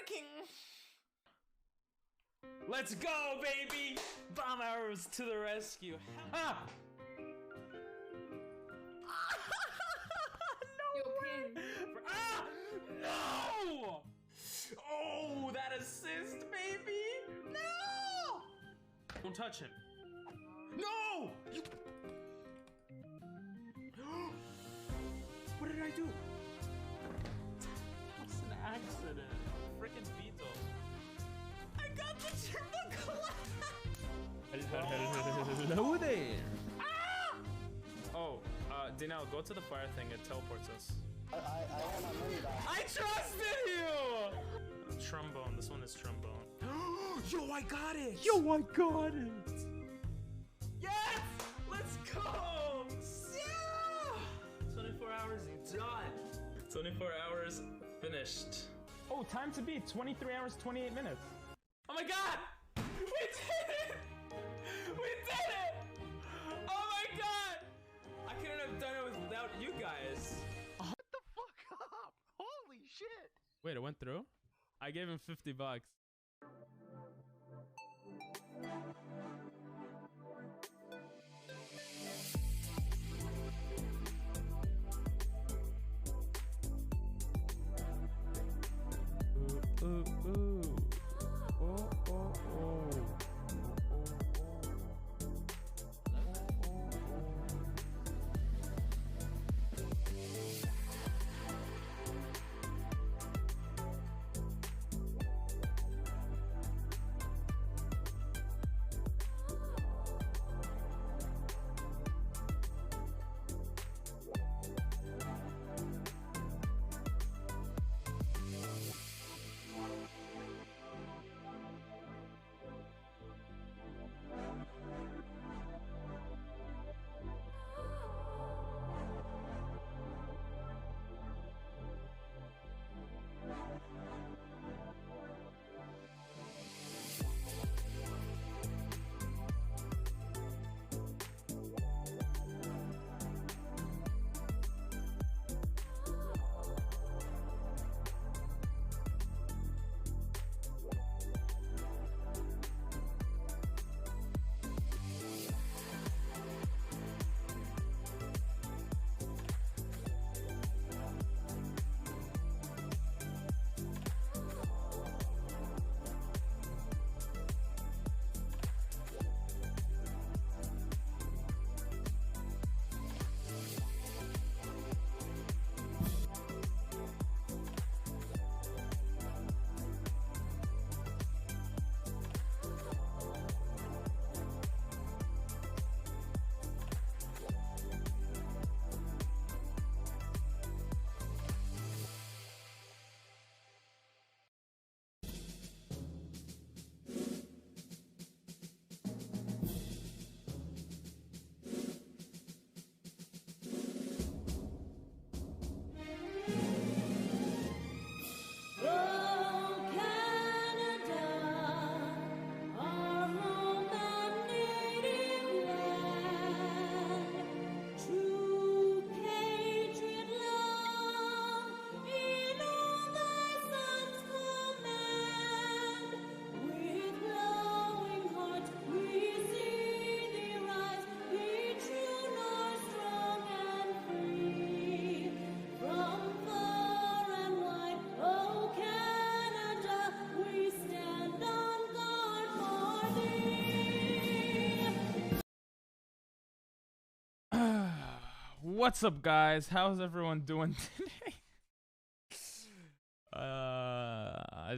working. Let's go, baby! Bomb arrows to the rescue. Ha! No way! Ah! No! Oh, that assist, baby! No! Don't touch him. No! You... What did I do? That's an accident. Freaking Beetle. I got the triple collapse! Hello there. Ah! Oh, Danielle, go to the fire thing. It teleports us. I want my money back. I trusted you! Trombone. This one is trombone. Yo, I got it! Yo, I got it. Yes! Let's go! Yeah! 24 hours done. 24 hours finished. Oh, time to beat 23 hours, 28 minutes. Oh my god! We did it! We did it! Oh my god! I couldn't have done it without you guys. What the fuck up? Holy shit! Wait, it went through? I gave him $50. Ooh, ooh, ooh. Oh, oh, oh. What's up, guys? How's everyone doing today? I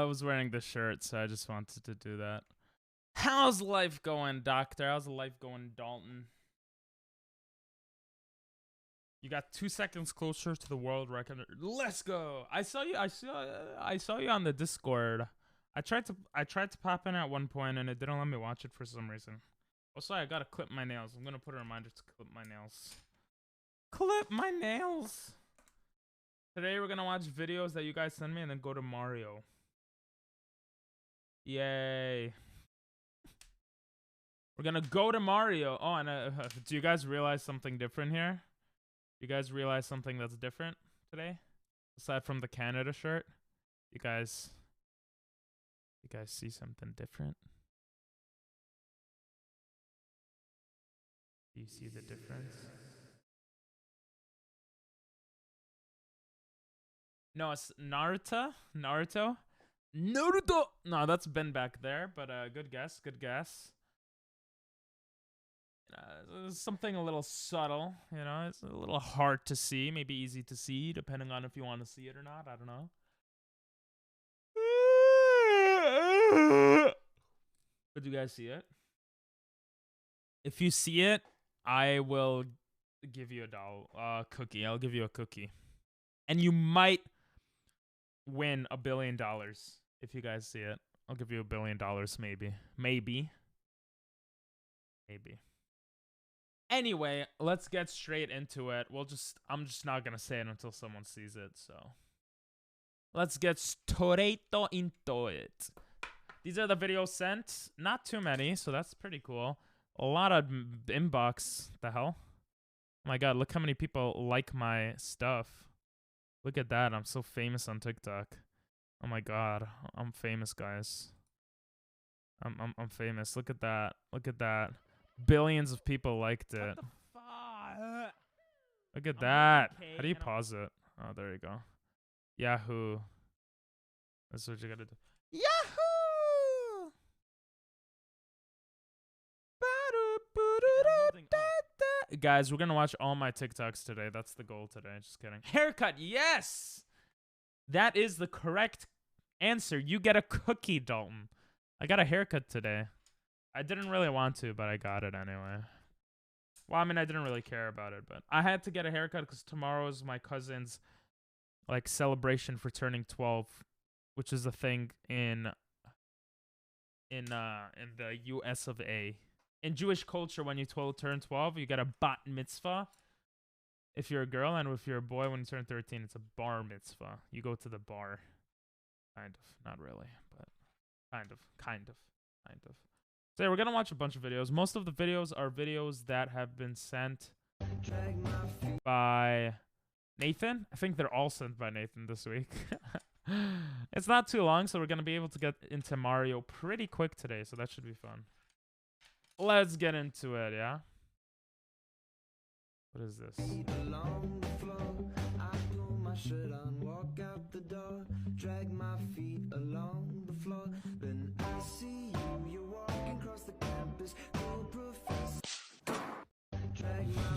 was wearing the shirt, so I just wanted to do that. How's life going, Doctor? How's life going, Dalton? You got 2 seconds closer to the world record. Let's go. I saw you on the Discord. I tried to pop in at one point and it didn't let me watch it for some reason. Also, I gotta clip my nails. I'm gonna put a reminder to clip my nails. Clip my nails! Today we're gonna watch videos that you guys send me and then go to Mario. Yay. We're gonna go to Mario. Oh, and do you guys realize something different here? You guys realize something that's different today? Aside from the Canada shirt? You guys see something different? Do you see the difference? No, it's Naruto. Naruto. No, that's Ben back there, but good guess. Good guess. Something a little subtle, you know. It's a little hard to see, maybe easy to see, depending on if you want to see it or not. I don't know. Did you guys see it? If you see it, I will give you a cookie. I'll give you a cookie, and you might win $1 billion if you guys see it. I'll give you $1 billion, maybe. Anyway, let's get straight into it. I'm just not gonna say it until someone sees it. So let's get straight into it. These are the videos sent. Not too many, so that's pretty cool. A lot of inbox. The hell? Oh my god, look how many people like my stuff. Look at that. I'm so famous on TikTok. Oh my god, I'm famous, guys. I'm famous. Look at that. Look at that. Billions of people liked it. What the fuck? Look at that. How do you pause it? Oh, there you go. Yahoo. That's what you gotta do. Yahoo! Guys, we're gonna watch all my TikToks today. That's the goal today. Just kidding. Haircut, yes! That is the correct answer. You get a cookie, Dalton. I got a haircut today. I didn't really want to, but I got it anyway. Well, I mean, I didn't really care about it, but I had to get a haircut because tomorrow is my cousin's like celebration for turning 12, which is a thing in the US of A. In Jewish culture, when you turn 12, you get a bat mitzvah if you're a girl, and if you're a boy, when you turn 13, it's a bar mitzvah. You go to the bar. Kind of. Not really, but kind of. So yeah, we're going to watch a bunch of videos. Most of the videos are videos that have been sent by Nathan. I think they're all sent by Nathan this week. It's not too long, so we're going to be able to get into Mario pretty quick today, so that should be fun. Let's get into it, yeah? What is this? Drag my feet along the floor. Then I see you're walking across the campus.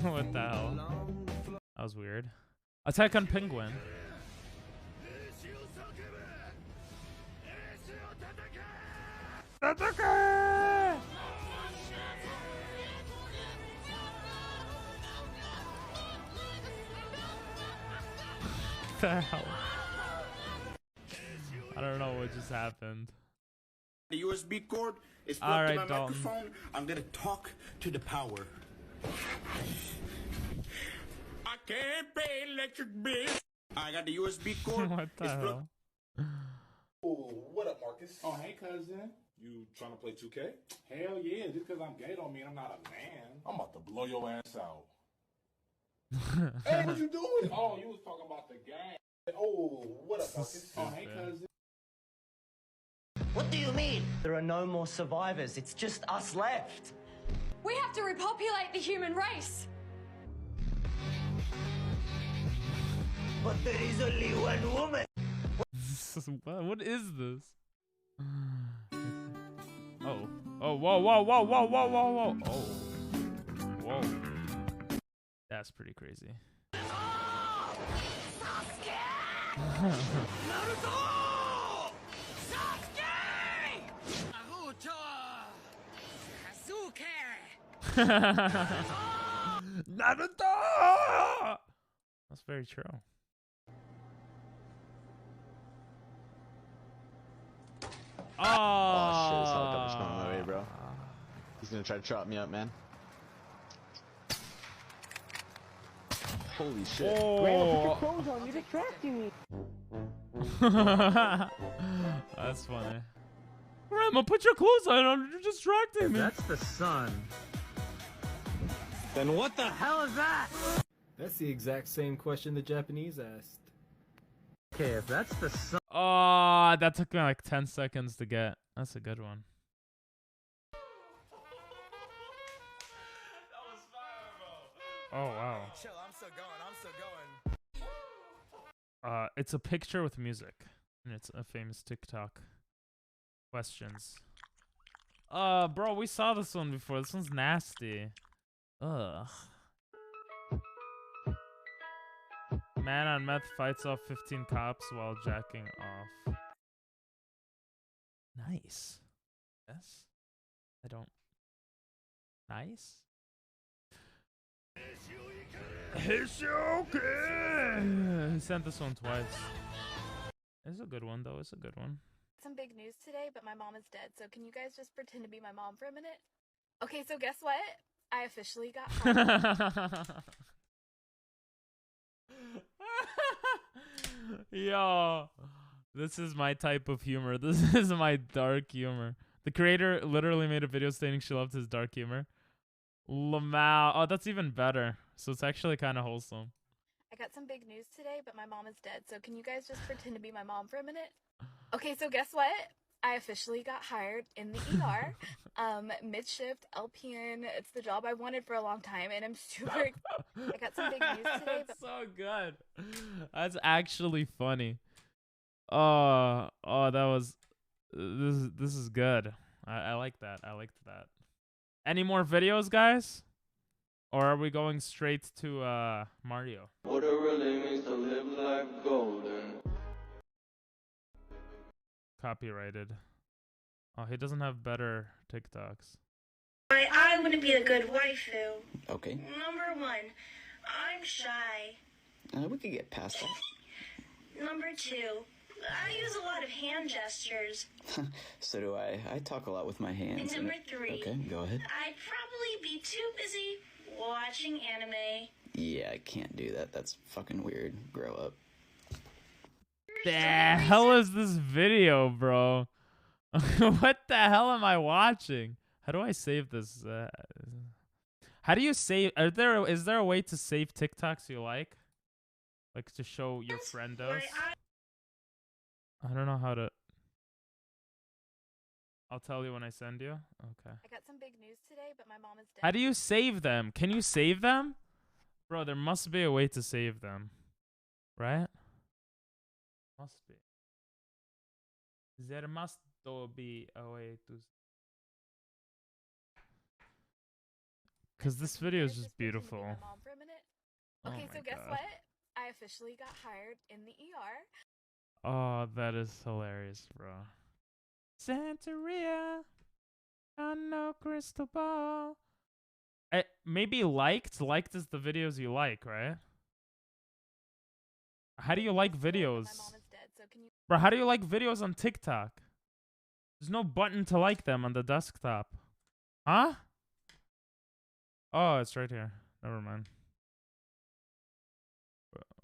What the hell? That was weird. Attack on Penguin. Attack! What the hell? I don't know what just happened. The USB cord is all plugged right, to my Dalton. microphone. I'm gonna talk to the power. I can't pay electric bill. I got the USB cord. What the hell? Oh, what up, Marcus? Oh, hey, cousin. You trying to play 2K? Hell yeah. Just because I'm gay don't mean I'm not a man. I'm about to blow your ass out. Hey, what you doing? Oh, you was talking about the gang. Oh, what up, Marcus? Oh, hey, cousin. What do you mean? There are no more survivors. It's just us left. We have to repopulate the human race. But there is only one woman. What is this? Oh. Oh, whoa, whoa, whoa, whoa, whoa, whoa, whoa. Oh. Whoa. That's pretty crazy. Naruto! That's very true. Oh shit, it's all double coming my way, bro. He's gonna try to trap me up, man. Holy shit. Oh. Grandma, put your clothes on. You're distracting me. That's funny. Grandma, put your clothes on. You're distracting me. That's the sun. Then what the hell is that? That's the exact same question the Japanese asked. Okay, if that's the sun. Oh. that took me like 10 seconds to get. That's a good one. Oh wow. Chill, I'm still going. It's a picture with music, and it's a famous TikTok. Questions. Bro, we saw this one before. This one's nasty. Ugh. Man on meth fights off 15 cops while jacking off. Nice. Yes. I don't. Nice. He sent this one twice. It's a good one though. It's a good one. Some big news today, but my mom is dead. So can you guys just pretend to be my mom for a minute? Okay, so guess what? I officially got hired. Yo, this is my type of humor. This is my dark humor. The creator literally made a video stating she loved his dark humor. Lamau. Oh, that's even better. So it's actually kind of wholesome. I got some big news today, but my mom is dead. So can you guys just pretend to be my mom for a minute? Okay, so guess what? I officially got hired in the ER. Mid-shift, LPN. It's the job I wanted for a long time, and I'm super I got some big news today. That's so good. That's actually funny. Oh, that was... This is good. I like that. I liked that. Any more videos, guys? Or are we going straight to Mario? What it really means to live life golden. Copyrighted. Oh, he doesn't have better TikToks. I wouldn't be a good waifu. Okay. Number one, I'm shy. We could get past that. Number two, I use a lot of hand gestures. So do I. I talk a lot with my hands. And number three. Okay, go ahead. I'd probably be too busy watching anime. Yeah, I can't do that. That's fucking weird. Grow up. The hell is this video, bro? What the hell am I watching? How do I save this? How do you save? Is there a way to save TikToks you like to show your friendos? I don't know how to. I'll tell you when I send you. Okay. I got some big news today, but my mom is dead. How do you save them? Can you save them? Bro, there must be a way to save them. Right? Must be. There must be a way to. Because this video is just beautiful. Okay, so guess what? I officially got hired in the ER. Oh, that is hilarious, bro. Santeria, I know crystal ball. Maybe liked. Liked is the videos you like, right? How do you like videos? Bro, how do you like videos on TikTok? There's no button to like them on the desktop. Huh? Oh, it's right here. Never mind.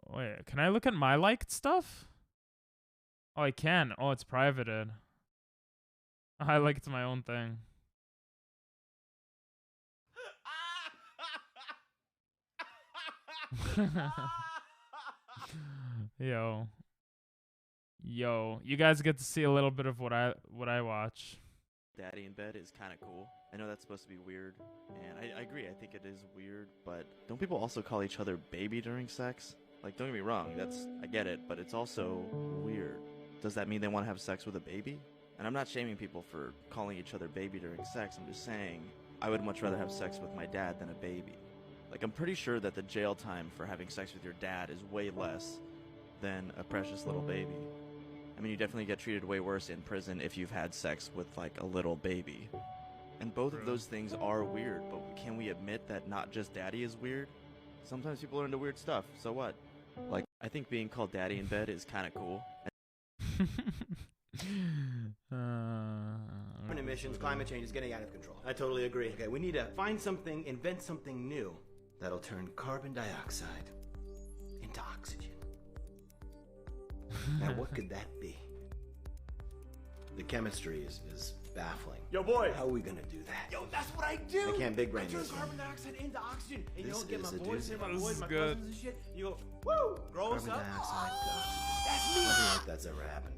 Wait, can I look at my liked stuff? Oh, I can. Oh, it's privated. I liked my own thing. Yo, you guys get to see a little bit of what I watch. Daddy in bed is kind of cool. I know that's supposed to be weird, and I agree. I think it is weird, but don't people also call each other baby during sex? Like, don't get me wrong. I get it, but it's also weird. Does that mean they want to have sex with a baby? And I'm not shaming people for calling each other baby during sex. I'm just saying I would much rather have sex with my dad than a baby. Like, I'm pretty sure that the jail time for having sex with your dad is way less than a precious little baby. I mean, you definitely get treated way worse in prison if you've had sex with, like, a little baby. And both of those things are weird, but can we admit that not just daddy is weird? Sometimes people are into weird stuff, so what? Like, I think being called daddy in bed is kind of cool. Emissions, climate change is getting out of control. I totally agree. Okay, we need to find something, invent something new that'll turn carbon dioxide into oxygen. Now, what could that be? The chemistry is baffling. Yo, boy! How are we gonna do that? Yo, that's what I do! I can't big brain I turn this. carbon dioxide into oxygen. And you This don't get my is a boys doozy. here, my This boys, is my good. cousins and shit. You go, woo! Grow us Carbon up. dioxide to oxygen. That's me! Nothing like that's ever happened.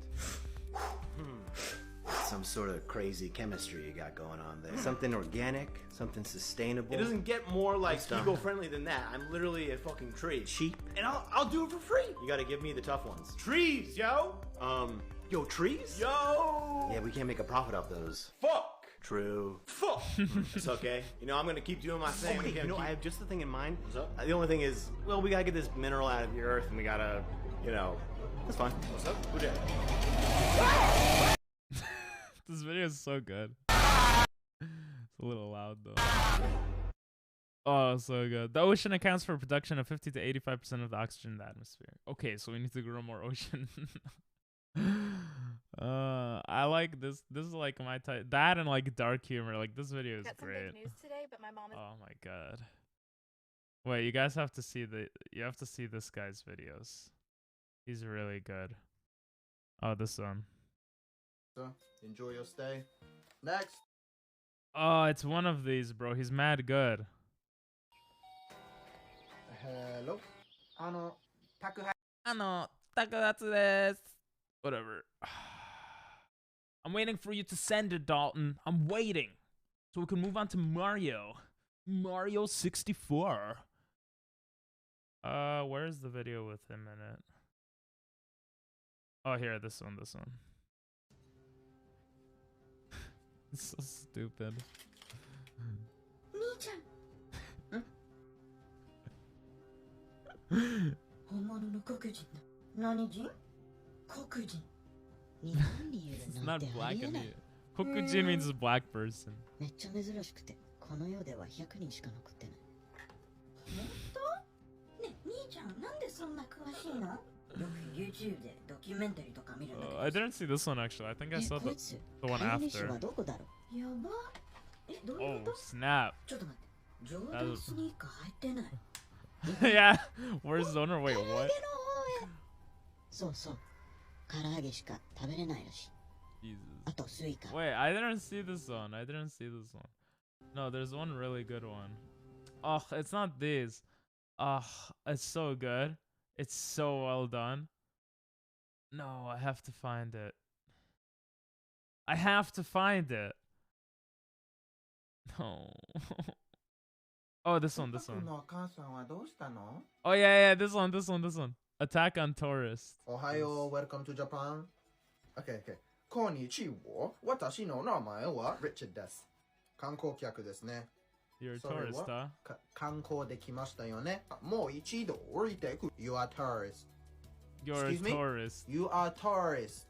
Some sort of crazy chemistry you got going on there. Something organic, something sustainable. It doesn't get more like eco-friendly than that. I'm literally a fucking tree. Cheap. And I'll do it for free. You gotta give me the tough ones. Trees, yo. Yo, trees? Yo. Yeah, we can't make a profit off those. Fuck. True. Fuck. It's okay. You know, I'm gonna keep doing my thing. Okay, you know, I have just the thing in mind. What's up? The only thing is, well, we gotta get this mineral out of the earth, and we gotta, you know, that's fine. What's up? Who dat? This video is so good. It's a little loud though. Oh, so good. The ocean accounts for production of 50 to 85% of the oxygen in the atmosphere. Okay, so we need to grow more ocean. I like this. This is like my type. That and like dark humor. Like this video is Got some great. big news today, but my mom is. Oh my god. Wait, you guys have to see you have to see this guy's videos. He's really good. Oh, this one. So, enjoy your stay. Next. Oh, it's one of these, bro. He's mad good. Hello. Whatever. I'm waiting for you to send it, Dalton. I'm waiting. So we can move on to Mario. Mario 64. Where's the video with him in it? Oh, here, this one. It's so stupid. 兄ちゃん本物の黒人だ何人黒人日本にいる It's なん not てあ black りえ in ない it. Kokujin means black person. めっちゃ珍しくてこの世では100人しか残ってない本当ね兄ちゃんなんでそんな詳しいのよく YouTube でドキュメンタリーとか見るんだけど I didn't see this one actually. I think I saw the one 飼い主 after. はどこだろうやばえどういう Oh こと snap. ちょっと待ってジョーダンスニーカー入ってない Yeah. Where's Zoner? Wait, what? そうそう唐揚げしか食べれないらしい Jesus. あとスイカ Wait, I didn't see this one. No, there's one really good one. Oh, it's not these. Oh, it's so good. It's so well done. No, I have to find it. No. Oh, this one. Oh, yeah, this one. Attack on Tourist. Ohio, welcome to Japan. Okay. こんにちは。私の名前は Richard です。観光客ですね。You're a それは tourist, huh? 観光できましたよね。もう一度降りてく。You are tourist. You're Excuse a me? tourist. You are tourist.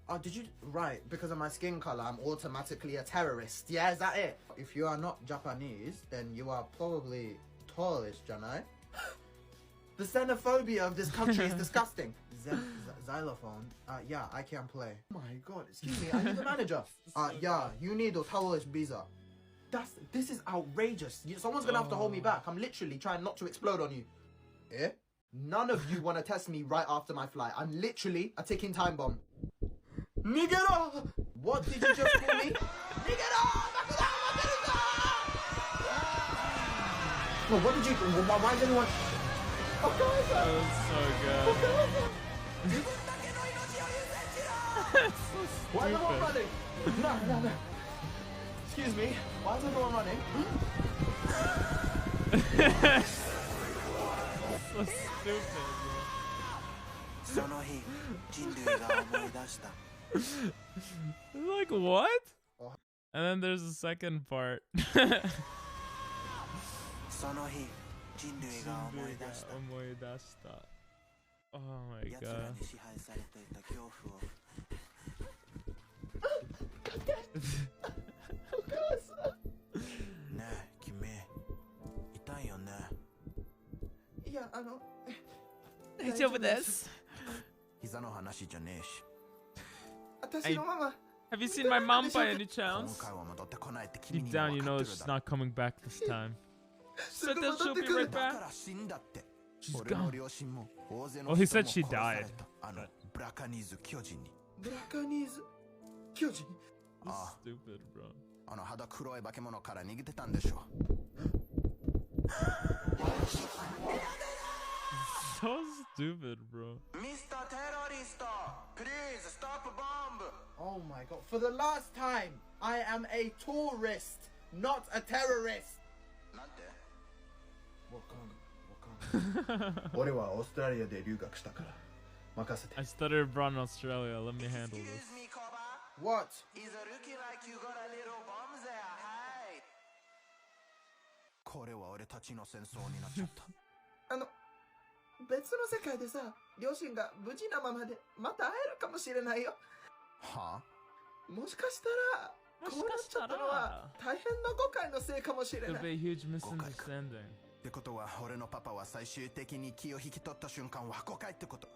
Oh, did you? Right, because of my skin color, I'm automatically a terrorist. Yeah, is that it? If you are not Japanese, then you are probably tourist, Janai. The xenophobia of this country is disgusting. Xylophone. Yeah, I can play. Oh my god, excuse me, I need a manager. Yeah, you need a tourist visa. This is outrageous. Someone's gonna have to hold me back. I'm literally trying not to explode on you. Eh? None of you want to test me right after my flight. I'm literally a ticking time bomb. Nigero! What did you just call me? Nigero! Well, what did you... Why is everyone... That was so good. Why is everyone running? No. Excuse me. Why is everyone running? So stupid, bro. Like, what? And then there's a second part. Oh my god. Yeah, I know. It's over this. Have you seen my mom by any chance? Deep down, you know she's not coming back this time. Said that she'll be right back. She's gone. Oh, he said she died. Brakanese Kyojin. This is stupid, bro. So stupid, bro. Mr. Terrorist, please stop bombing. Oh my god. For the last time, I am a tourist, not a terrorist. 俺はオーストラリアで留学したから任せて。 I studied abroad in Australia. Let me handle this. What? Is it looking like you got a little bum there? Hey. これは俺たちの戦争になっちゃった。別の世界でさ、両親が無事なままでまた会えるかもしれないよ。はあ？もしかしたらこうなっちゃったのは大変な誤解のせいかもしれない。 Could be a huge misunderstanding. ってことは俺のパパは最終的に気を引き取った瞬間は誤解ってこと。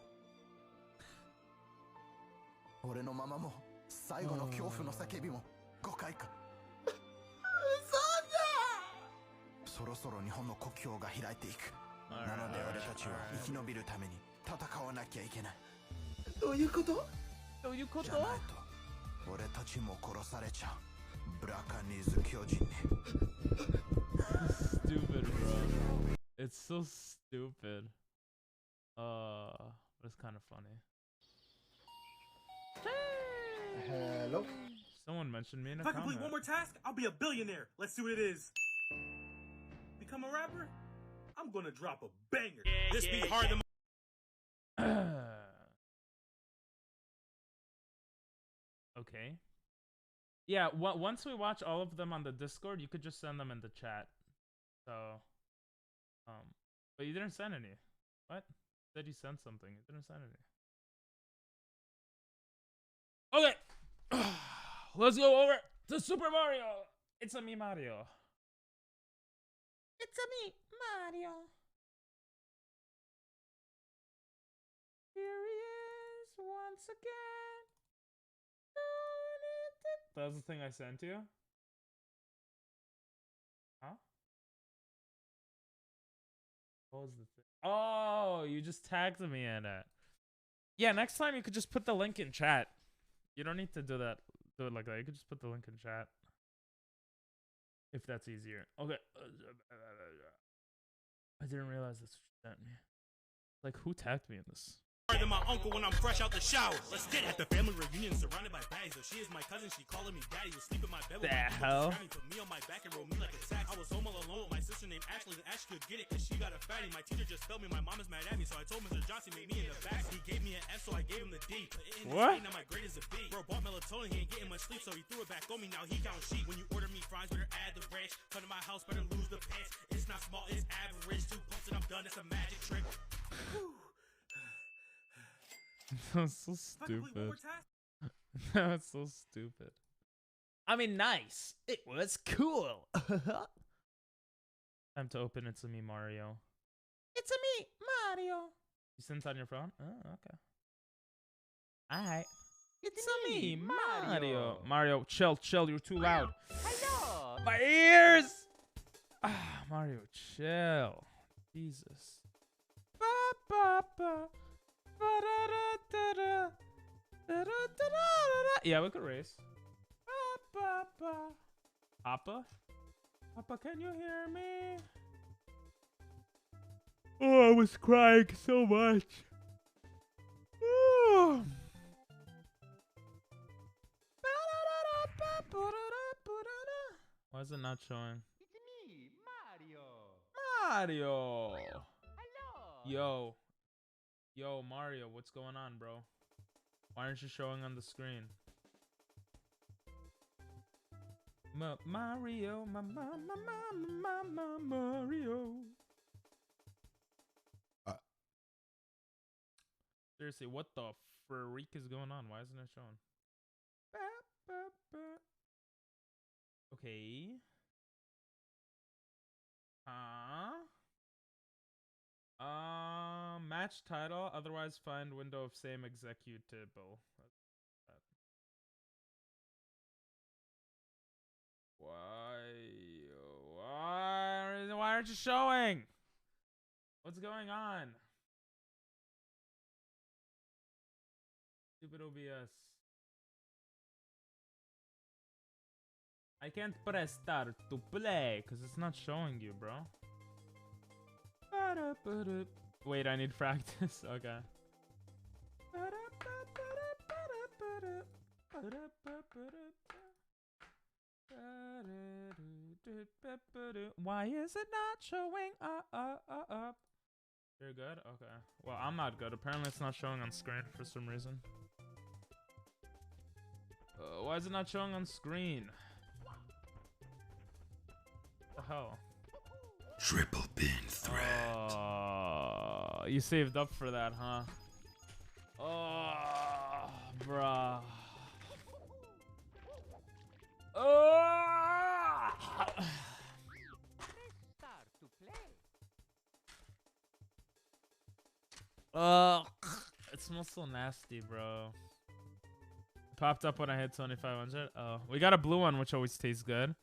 俺のママも最後の恐怖の叫びも誤解か。嘘だ。そろそろ日本の国境が開いていく。なので俺たちは生き延びるために戦わなきゃいけない。どういうこと？どういうこと？じゃないと俺たちも殺されちゃう。ブラカニーズ巨人に。Stupid, bro. It's so stupid. But it's kind of funny. Hello. Someone mentioned me in a If I comment. complete one more task, I'll be a billionaire. Let's see what it is. Become a rapper? I'm gonna drop a banger. This be hard than. Okay. Yeah, once we watch all of them on the Discord, you could just send them in the chat. So, but you didn't send any. What? You said you sent something. You didn't send any. Okay. Let's go over to Super Mario. It's a me, Mario. It's a me, Mario. Here he is once again. That was the thing I sent you? Huh? What was the thing? Oh, you just tagged me in it. Yeah, next time you could just put the link in chat. You don't need to do that. Do it like that. You could just put the link in chat. If that's easier. Okay. I didn't realize this sent me. Like, who tagged me in this? Than my uncle when I'm fresh out the shower. Let's get it. At the family reunion, surrounded by bags. So she is my cousin, she calling me daddy. Was sleep in my bed with the my hell? Put me on my back and roll me like a sack. I was home all alone with my sister named Ashley, and Ashley could get it cause she got a fatty. My teacher just failed me, my mom is mad at me, so I told Mr. Johnson make me in the back. He gave me an F, so I gave him the D. Put it in what? Now my grade is a B. Bro bought melatonin, he ain't getting much sleep, so he threw it back on me. Now he count sheep. When you order me fries, better add the ranch. Come to my house, better lose the pants. It's not small, it's average. 2 pumps and I'm done. It's a magic trick. That's so stupid. That's so stupid. I mean, nice. It was cool. Time to open It's a Me, Mario. It's a me, Mario. You sent it on your phone? Oh, okay. Alright. It's a me, Mario. Mario, chill. You're too loud. Hello. My ears! Ah, Mario, chill. Jesus. Ba, ba, ba. Yeah, we could race. Papa? Papa, can you hear me? Oh, I was crying so much. Why is it not showing? It's me, Mario. Mario! Hello. Yo, Mario, what's going on, bro? Why aren't you showing on the screen? Mario, Mario. Seriously, what the freak is going on? Why isn't it showing? Okay. Match title, otherwise find window of same executable. Why aren't you showing? What's going on? Stupid OBS. I can't press start to play because it's not showing you, bro. Wait, I need practice. Okay. Why is it not showing up? You're good? Okay. Well, I'm not good. Apparently it's not showing on screen for some reason. Why is it not showing on screen? What the hell? Triple pin threat. You saved up for that, huh? Oh, bruh. Oh! It smells so nasty, bro. Popped up when I hit 2500. Oh, we got a blue one, which always tastes good.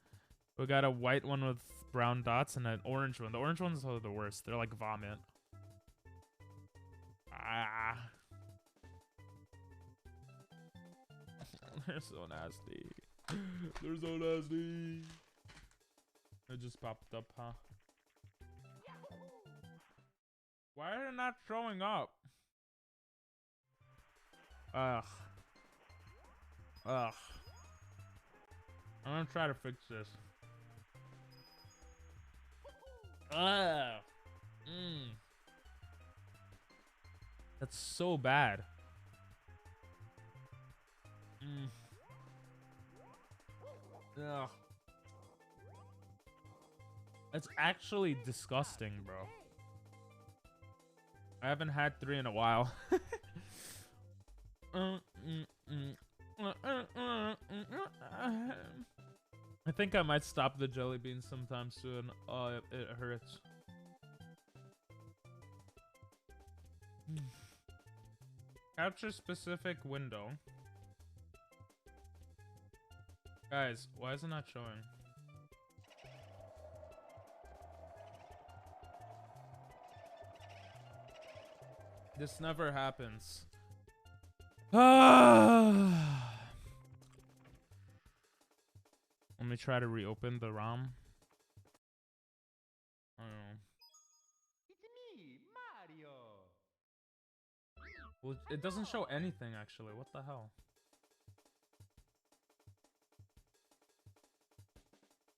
We got a white one with brown dots and an orange one. The orange ones are the worst. They're like vomit. Ah. They're so nasty. They're so nasty. It just popped up, huh? Why are they not showing up? Ugh. Ugh. I'm gonna try to fix this. Ugh. That's so bad. Ugh. That's actually disgusting, bro. I haven't had 3 in a while. I think I might stop the jelly beans sometime soon. Oh, it hurts. Capture specific window. Guys, why is it not showing? This never happens. Let me try to reopen the ROM. I don't know. It's me, Mario. Well, it doesn't show anything actually. What the hell?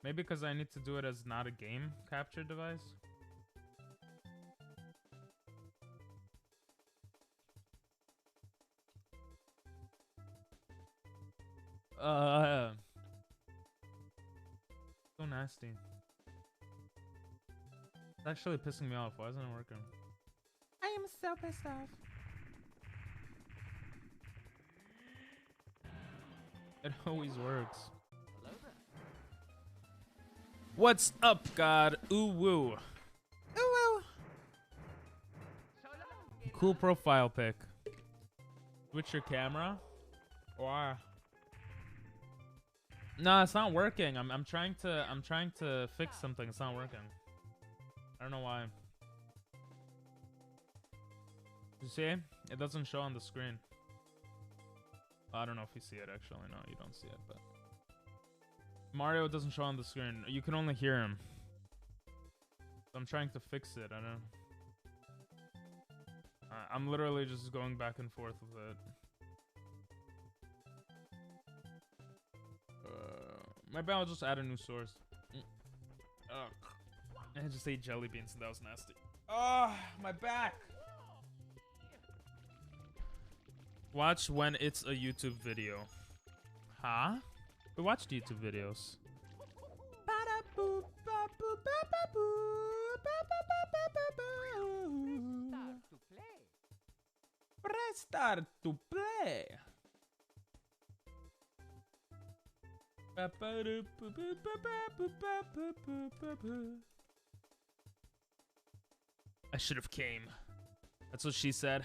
Maybe because I need to do it as not a game capture device. So nasty. It's actually pissing me off. Why isn't it working? I am so pissed off. It always works. What's up, God? Ooh woo. Ooh woo. Cool profile pic. Switch your camera. Why? No, it's not working. I'm trying to fix something. It's not working. I don't know why. You see? It doesn't show on the screen. I don't know if you see it actually. No, you don't see it, but Mario doesn't show on the screen. You can only hear him. So I'm trying to fix it. I don't know. I'm literally just going back and forth with it. Maybe I'll just add a new source. I just ate jelly beans and that was nasty. Oh, my back. Watch when it's a YouTube video. Huh? We watched YouTube videos. Press start to play. I should have came. That's what she said.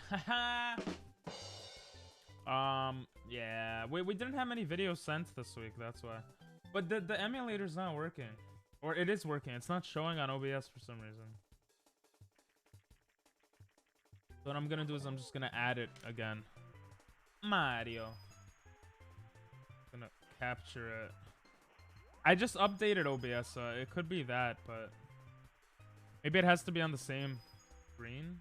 Yeah, we didn't have many videos sent this week, that's why. But the emulator's not working. Or it is working, it's not showing on OBS for some reason. So what I'm gonna do is I'm just gonna add it again. Mario. Gonna capture it. I just updated OBS, so it could be that, but maybe it has to be on the same screen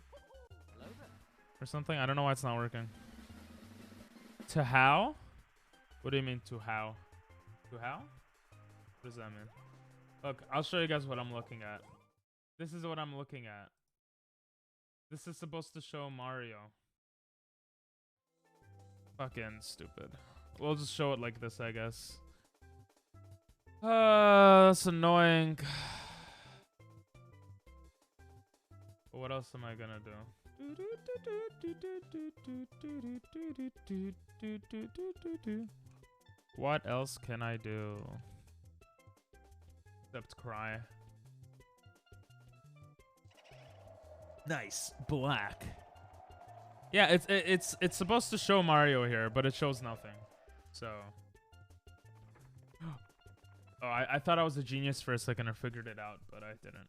or something. I don't know why it's not working. To how? What do you mean to how? To how? What does that mean? Look, I'll show you guys what I'm looking at. This is what I'm looking at. This is supposed to show Mario. Fucking stupid. We'll just show it like this, I guess. That's annoying. What else am I gonna do? What else can I do? Except cry. Nice. Black. Yeah, it's supposed to show Mario here, but it shows nothing. So oh, I thought I was a genius for a second and figured it out, but I didn't.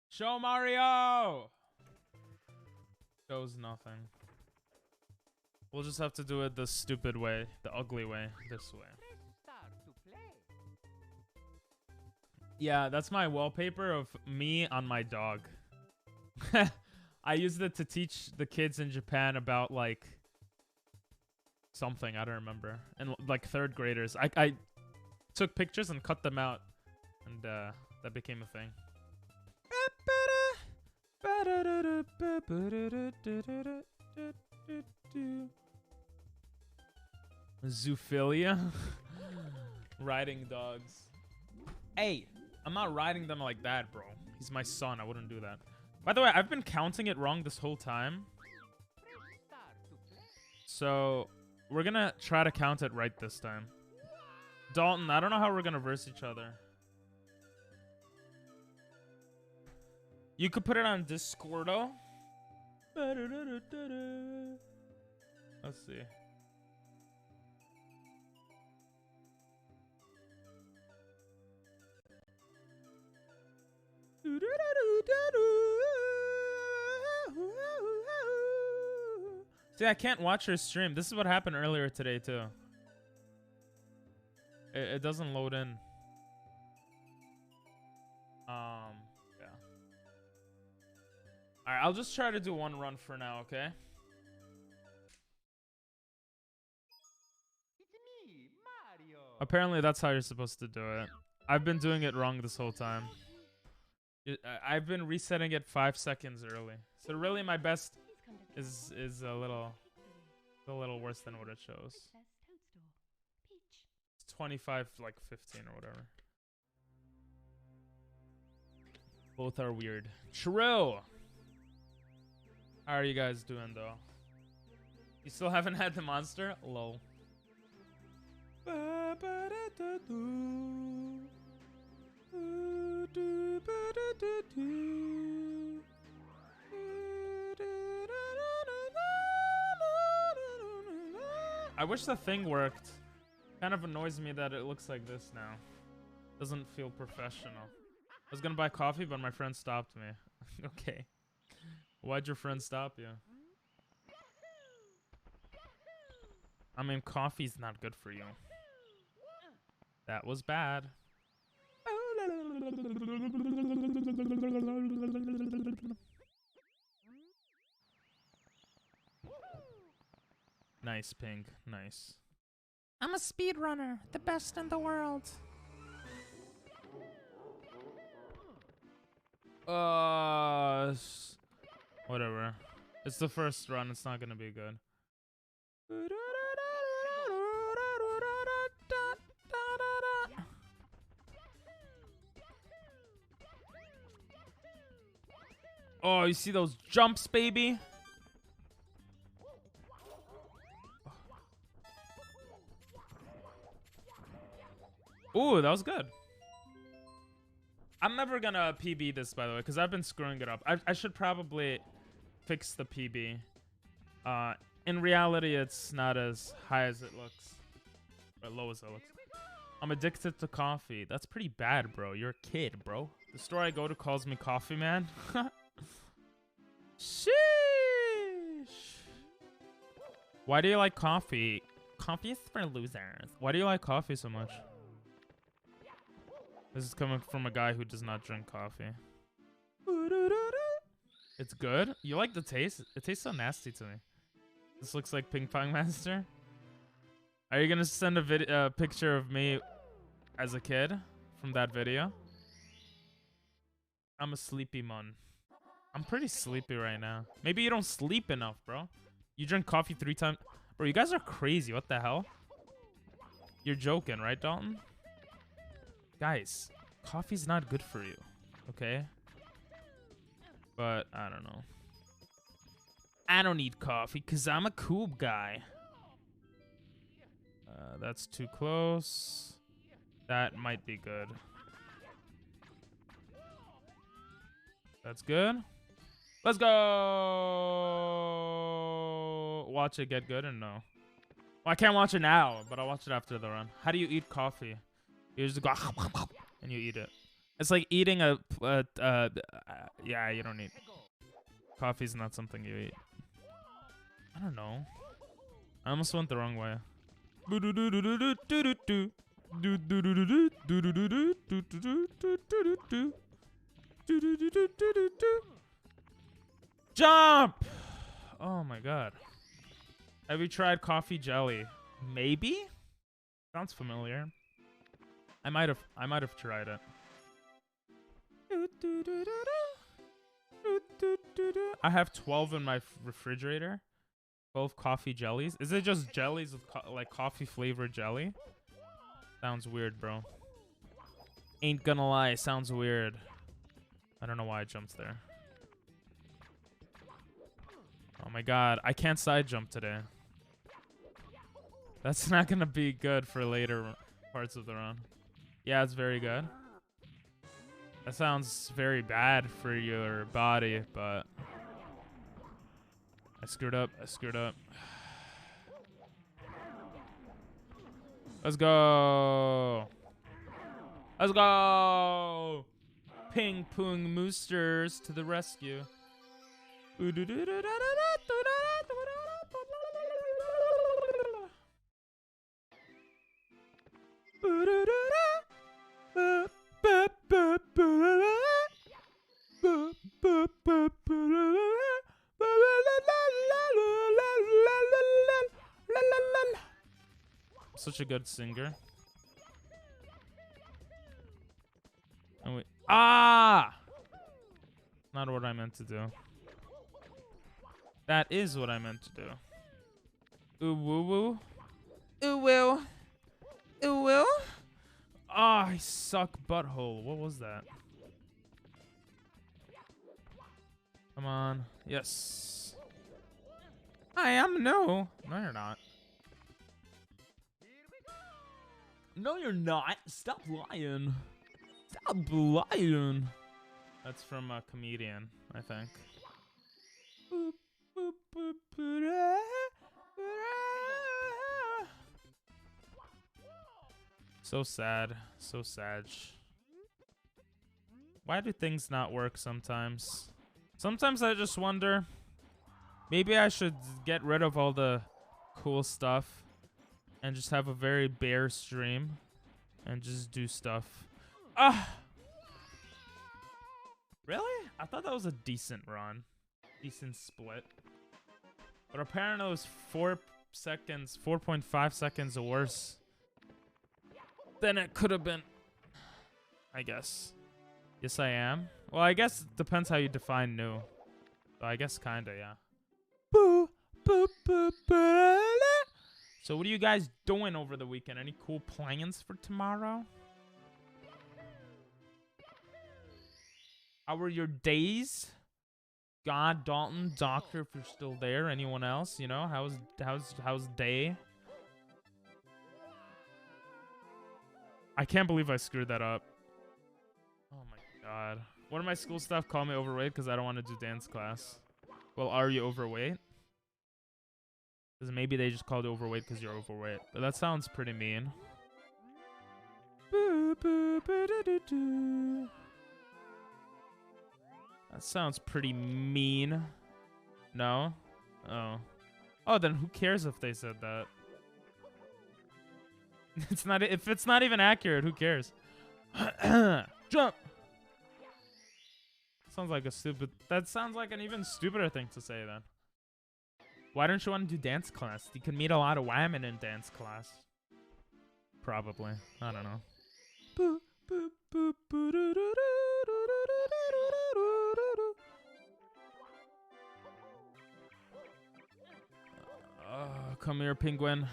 Show Mario! Shows nothing. We'll just have to do it the stupid way, the ugly way, this way. Yeah, that's my wallpaper of me on my dog. I used it to teach the kids in Japan about, like, something, I don't remember. And, like, 3rd graders. I took pictures and cut them out. And, that became a thing. Zoophilia? Riding dogs. Hey, I'm not riding them like that, bro. He's my son. I wouldn't do that. By the way, I've been counting it wrong this whole time. So, we're gonna try to count it right this time. Dalton, I don't know how we're gonna verse each other. You could put it on Discordo. Let's see. See, I can't watch her stream. This is what happened earlier today, too. It doesn't load in. Yeah. Alright, I'll just try to do one run for now, okay? It's me, Mario. Apparently that's how you're supposed to do it. I've been doing it wrong this whole time. I've been resetting it 5 seconds early. So really my best is a little worse than what it shows. It's 25 like 15 or whatever. Both are weird. True. How are you guys doing though? You still haven't had the monster? Lol. I wish the thing worked. Kind of annoys me that it looks like this now. Doesn't feel professional. I was gonna buy coffee, but my friend stopped me. Okay. Why'd your friend stop you? I mean, coffee's not good for you. That was bad. Nice, Pink. Nice. I'm a speedrunner, the best in the world. Whatever. It's the first run. It's not gonna be good. Oh, you see those jumps, baby? Ooh, that was good. I'm never gonna PB this, by the way, because I've been screwing it up. I should probably fix the PB. In reality, it's not as high as it looks. Or low as it looks. I'm addicted to coffee. That's pretty bad, bro. You're a kid, bro. The store I go to calls me Coffee Man. Sheesh. Why do you like coffee? Coffee is for losers. Why do you like coffee so much? This is coming from a guy who does not drink coffee. It's good? You like the taste? It tastes so nasty to me. This looks like Ping Pong Master. Are you gonna send a picture of me as a kid from that video? I'm a sleepy mon. I'm pretty sleepy right now. Maybe you don't sleep enough, bro. You drink coffee 3 times. Bro, you guys are crazy. What the hell? You're joking, right, Dalton? Guys, coffee's not good for you, okay? But, I don't know. I don't need coffee because I'm a cool guy. That's too close. That might be good. That's good. Let's go! Watch it get good or no? Well, I can't watch it now, but I'll watch it after the run. How do you eat coffee? You just go and you eat it. It's like eating a yeah, you don't eat. Coffee's not something you eat. I don't know. I almost went the wrong way. Jump! Oh my god. Have you tried coffee jelly? Maybe? Sounds familiar. I might have tried it. I have 12 in my refrigerator. 12 coffee jellies. Is it just jellies with like coffee flavored jelly? Sounds weird, bro. Ain't gonna lie, sounds weird. I don't know why I jumped there. Oh my god, I can't side jump today. That's not gonna be good for later parts of the run. Yeah, it's very good. That sounds very bad for your body, but I screwed up. I screwed up. Let's go. Let's go. Ping pong moosters to the rescue. Such a good singer. Oh, wait. Ah! Not what I meant to do. That is what I meant to do. Ooh woo woo. Ooh woo. Ooh woo. Ah, I suck butthole. What was that? Come on. Yes. I am no. No, you're not. No, you're not. Stop lying. Stop lying. That's from a comedian, I think. So sad. So sad. Why do things not work sometimes? Sometimes I just wonder, maybe I should get rid of all the cool stuff and just have a very bare stream and just do stuff. Ah! Really? I thought that was a decent run. Decent split. But apparently it was 4 seconds, 4.5 seconds worse than it could have been. I guess. Yes, I am. Well, I guess it depends how you define new. So I guess kinda, yeah. Boo, boo, boo, boo. So what are you guys doing over the weekend? Any cool plans for tomorrow? How were your days? God, Dalton, Doctor, if you're still there. Anyone else? You know, how's day? I can't believe I screwed that up. Oh my god. One of my school staff called me overweight because I don't want to do dance class. Well, are you overweight? Because maybe they just called you overweight because you're overweight. But that sounds pretty mean. That sounds pretty mean. No? Oh. Oh, then who cares if they said that? It's not. If it's not even accurate, who cares? Jump! Sounds like a stupid. That sounds like an even stupider thing to say then. Why don't you want to do dance class? You can meet a lot of women in dance class. Probably. I don't know. Boop, boop, boop, boop, doo, doo, doo, doo, doo, doo, doo. Come here, penguin.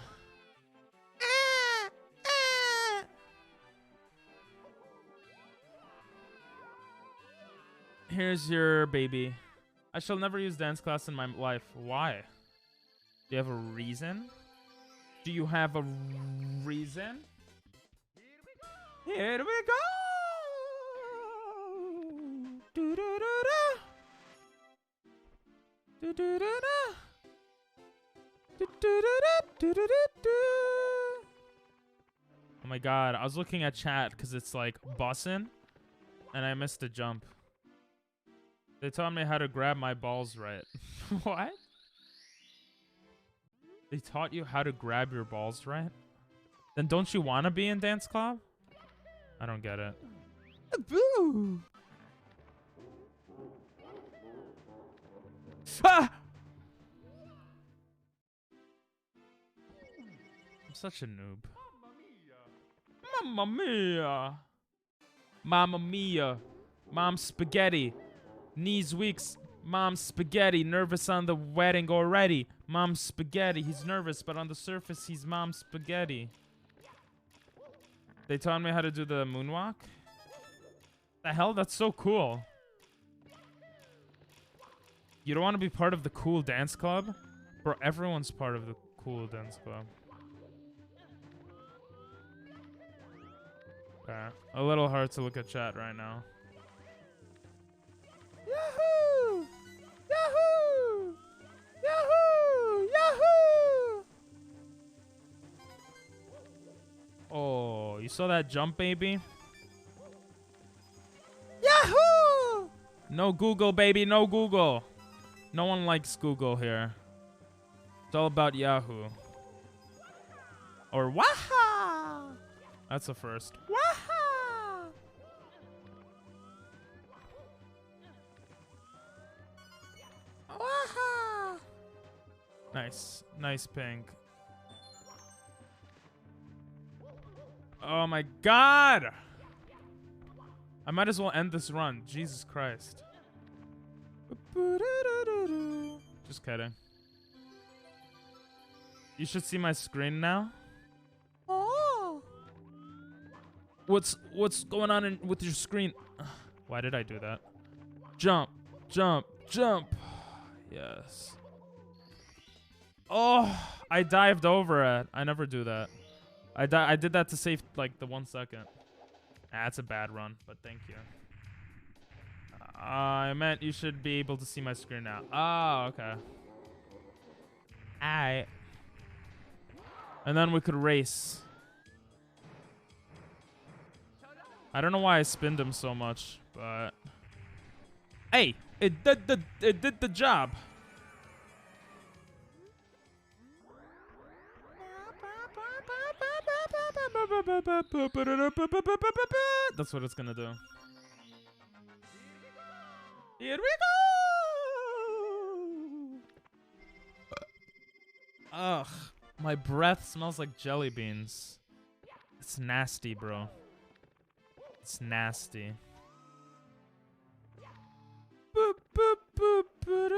Here's your baby. I shall never use dance class in my life. Why? Do you have a reason? Do you have a reason? Here we go! Do do do do. Do do do do. Do do do do do do. Oh my god, I was looking at chat because it's like bussin', and I missed a jump. They taught me how to grab my balls right. What? They taught you how to grab your balls right? Then don't you want to be in dance club? I don't get it. Boo! Ah! I'm such a noob. Mamma mia! Mamma mia! Mom spaghetti. Knees weak. Mom spaghetti. Nervous on the wedding already. Mom spaghetti. He's nervous, but on the surface, he's mom spaghetti. They taught me how to do the moonwalk. The hell? That's so cool. You don't want to be part of the cool dance club? Bro, everyone's part of the cool dance club. Okay. A little hard to look at chat right now. Yahoo! Yahoo! Yahoo! Yahoo! Oh, you saw that jump, baby? Yahoo! No Google, baby, no Google. No one likes Google here. It's all about Yahoo. Or Waha! That's a first. Waha! Waha! Nice. Nice pink. Oh my god! I might as well end this run. Jesus Christ. Just kidding. You should see my screen now. Oh. What's going on with your screen? Why did I do that? Jump, jump, jump. Yes. Oh, I dived over it. I never do that. I did that to save like the 1 second. That's a bad run, but thank you. I meant you should be able to see my screen now. Oh, okay. Alright. And then we could race. I don't know why I spinned him so much, but hey, it did the job. That's what it's gonna do. Here we go! Ugh, my breath smells like jelly beans. It's nasty, bro. It's nasty. Boop, boop, boop, boop,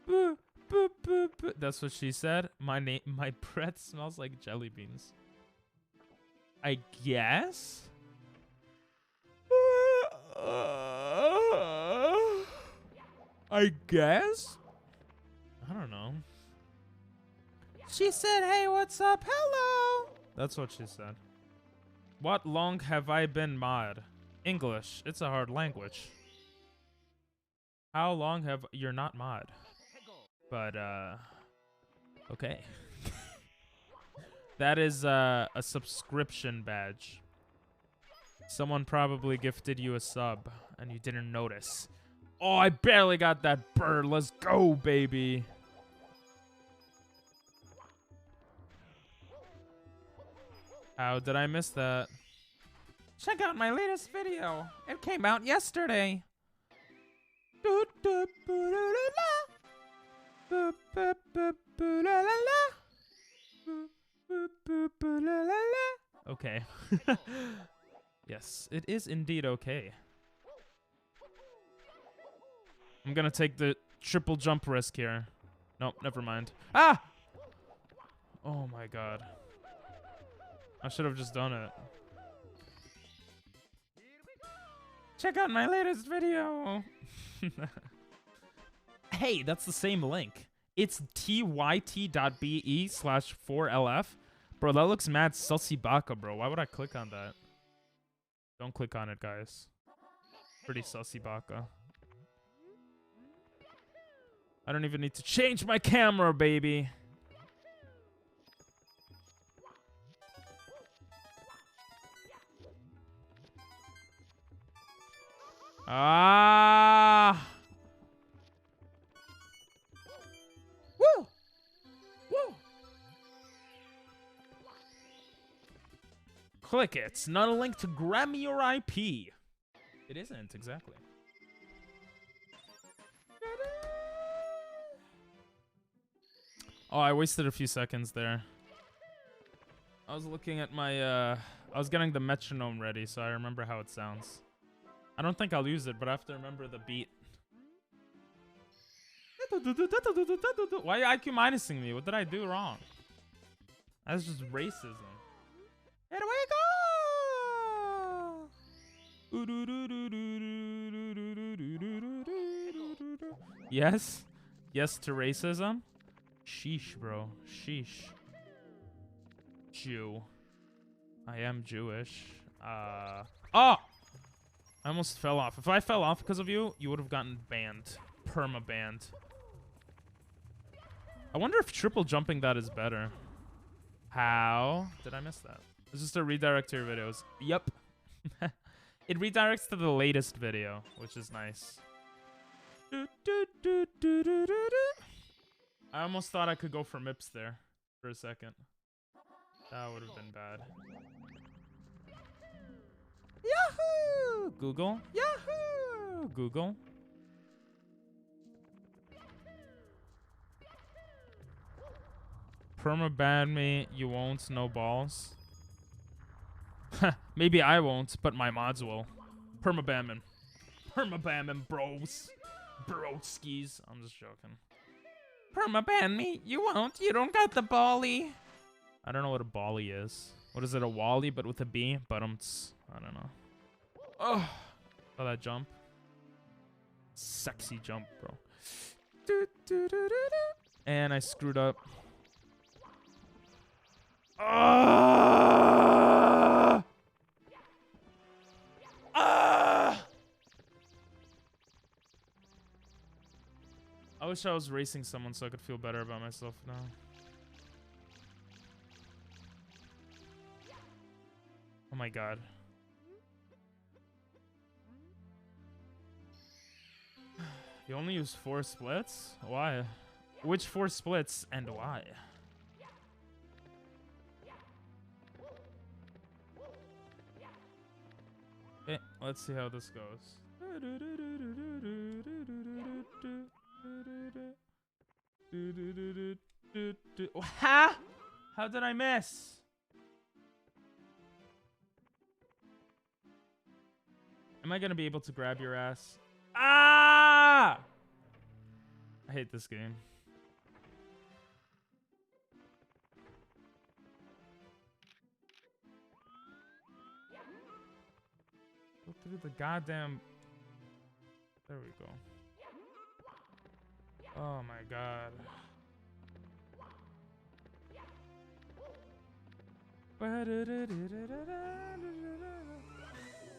boop, boop, boop. That's what she said. My breath smells like jelly beans. I guess? I guess? I don't know. She said, hey, what's up? Hello. That's what she said. What long have I been mod? English. It's a hard language. How long have you're not mod? But, okay. That is a subscription badge. Someone probably gifted you a sub and you didn't notice. Oh, I barely got that bird. Let's go, baby. How did I miss that? Check out my latest video. It came out yesterday. Okay. Yes, it is indeed okay. I'm gonna take the triple jump risk here. Nope, never mind. Ah! Oh my god. I should have just done it. Check out my latest video! Hey, that's the same link. It's tyt.be/4lf. Bro, that looks mad sussy baka, bro. Why would I click on that? Don't click on it, guys. Pretty sussy baka. I don't even need to change my camera, baby. Ah! Woo! Woo! Click it. It's not a link to grab me your IP. It isn't, exactly. Oh, I wasted a few seconds there. I was looking at my, I was getting the metronome ready, so I remember how it sounds. I don't think I'll use it, but I have to remember the beat. Why are you IQ minusing me? What did I do wrong? That's just racism. Here we go! Yes? Yes to racism? Sheesh, bro. Sheesh. Jew. I am Jewish. Oh! I almost fell off. If I fell off because of you, you would have gotten banned. Perma-banned. I wonder if triple jumping that is better. How? Did I miss that? It's just a redirect to your videos. Yep. It redirects to the latest video, which is nice. I almost thought I could go for MIPS there for a second. That would have been bad. Yahoo! Google. Yahoo! Google. Perma-ban me, you won't, no balls. Maybe I won't, but my mods will. Perma-ban. Perma-ban, bros. Broskis. I'm just joking. Perma-ban me, you won't, you don't got the bally. I don't know what a bally is. What is it, a wally, but with a B? But I don't know. Oh, saw that jump. Sexy jump, bro. And I screwed up. I wish I was racing someone so I could feel better about myself now. Oh my god. You only use 4 splits? Why? Which 4 splits and why? Okay, let's see how this goes. Ha! How did I miss? Am I gonna be able to grab your ass? Ah! I hate this game. Go through the goddamn... There we go. Oh my god.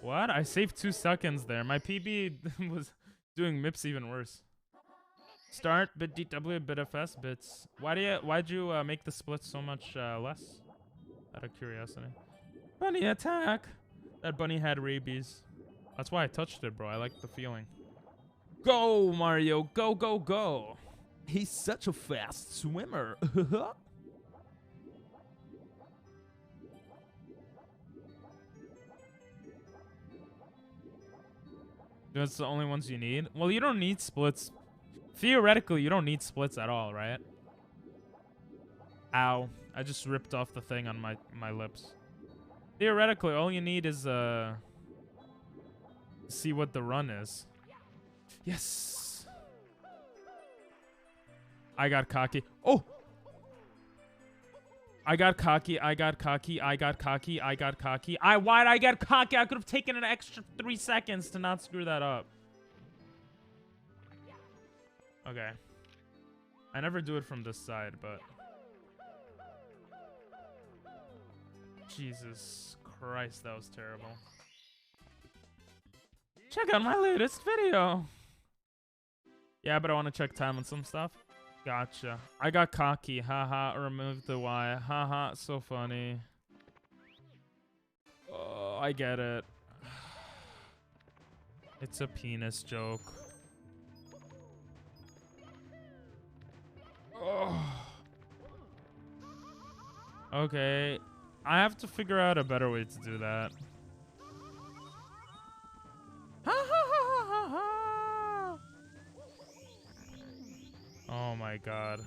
What? I saved 2 seconds there. My PB was doing MIPS even worse. Start bit DW bit FS bits. Why'd you make the split so much less? Out of curiosity. Bunny attack. That bunny had rabies. That's why I touched it, bro. I like the feeling. Go, Mario. Go, go, go. He's such a fast swimmer. That's the only ones you need? Well, you don't need splits. Theoretically, you don't need splits at all, right? Ow. I just ripped off the thing on my lips. Theoretically, all you need is, see what the run is. Yes! I got cocky. Oh! I got cocky. Why'd I get cocky? I could have taken an extra 3 seconds to not screw that up. Okay. I never do it from this side, but... Jesus Christ, that was terrible. Check out my latest video. Yeah, but I want to check time on some stuff. Gotcha. I got cocky. Haha. Remove the Y. Haha. So funny. Oh, I get it. It's a penis joke. Oh. Okay. I have to figure out a better way to do that. Oh my god.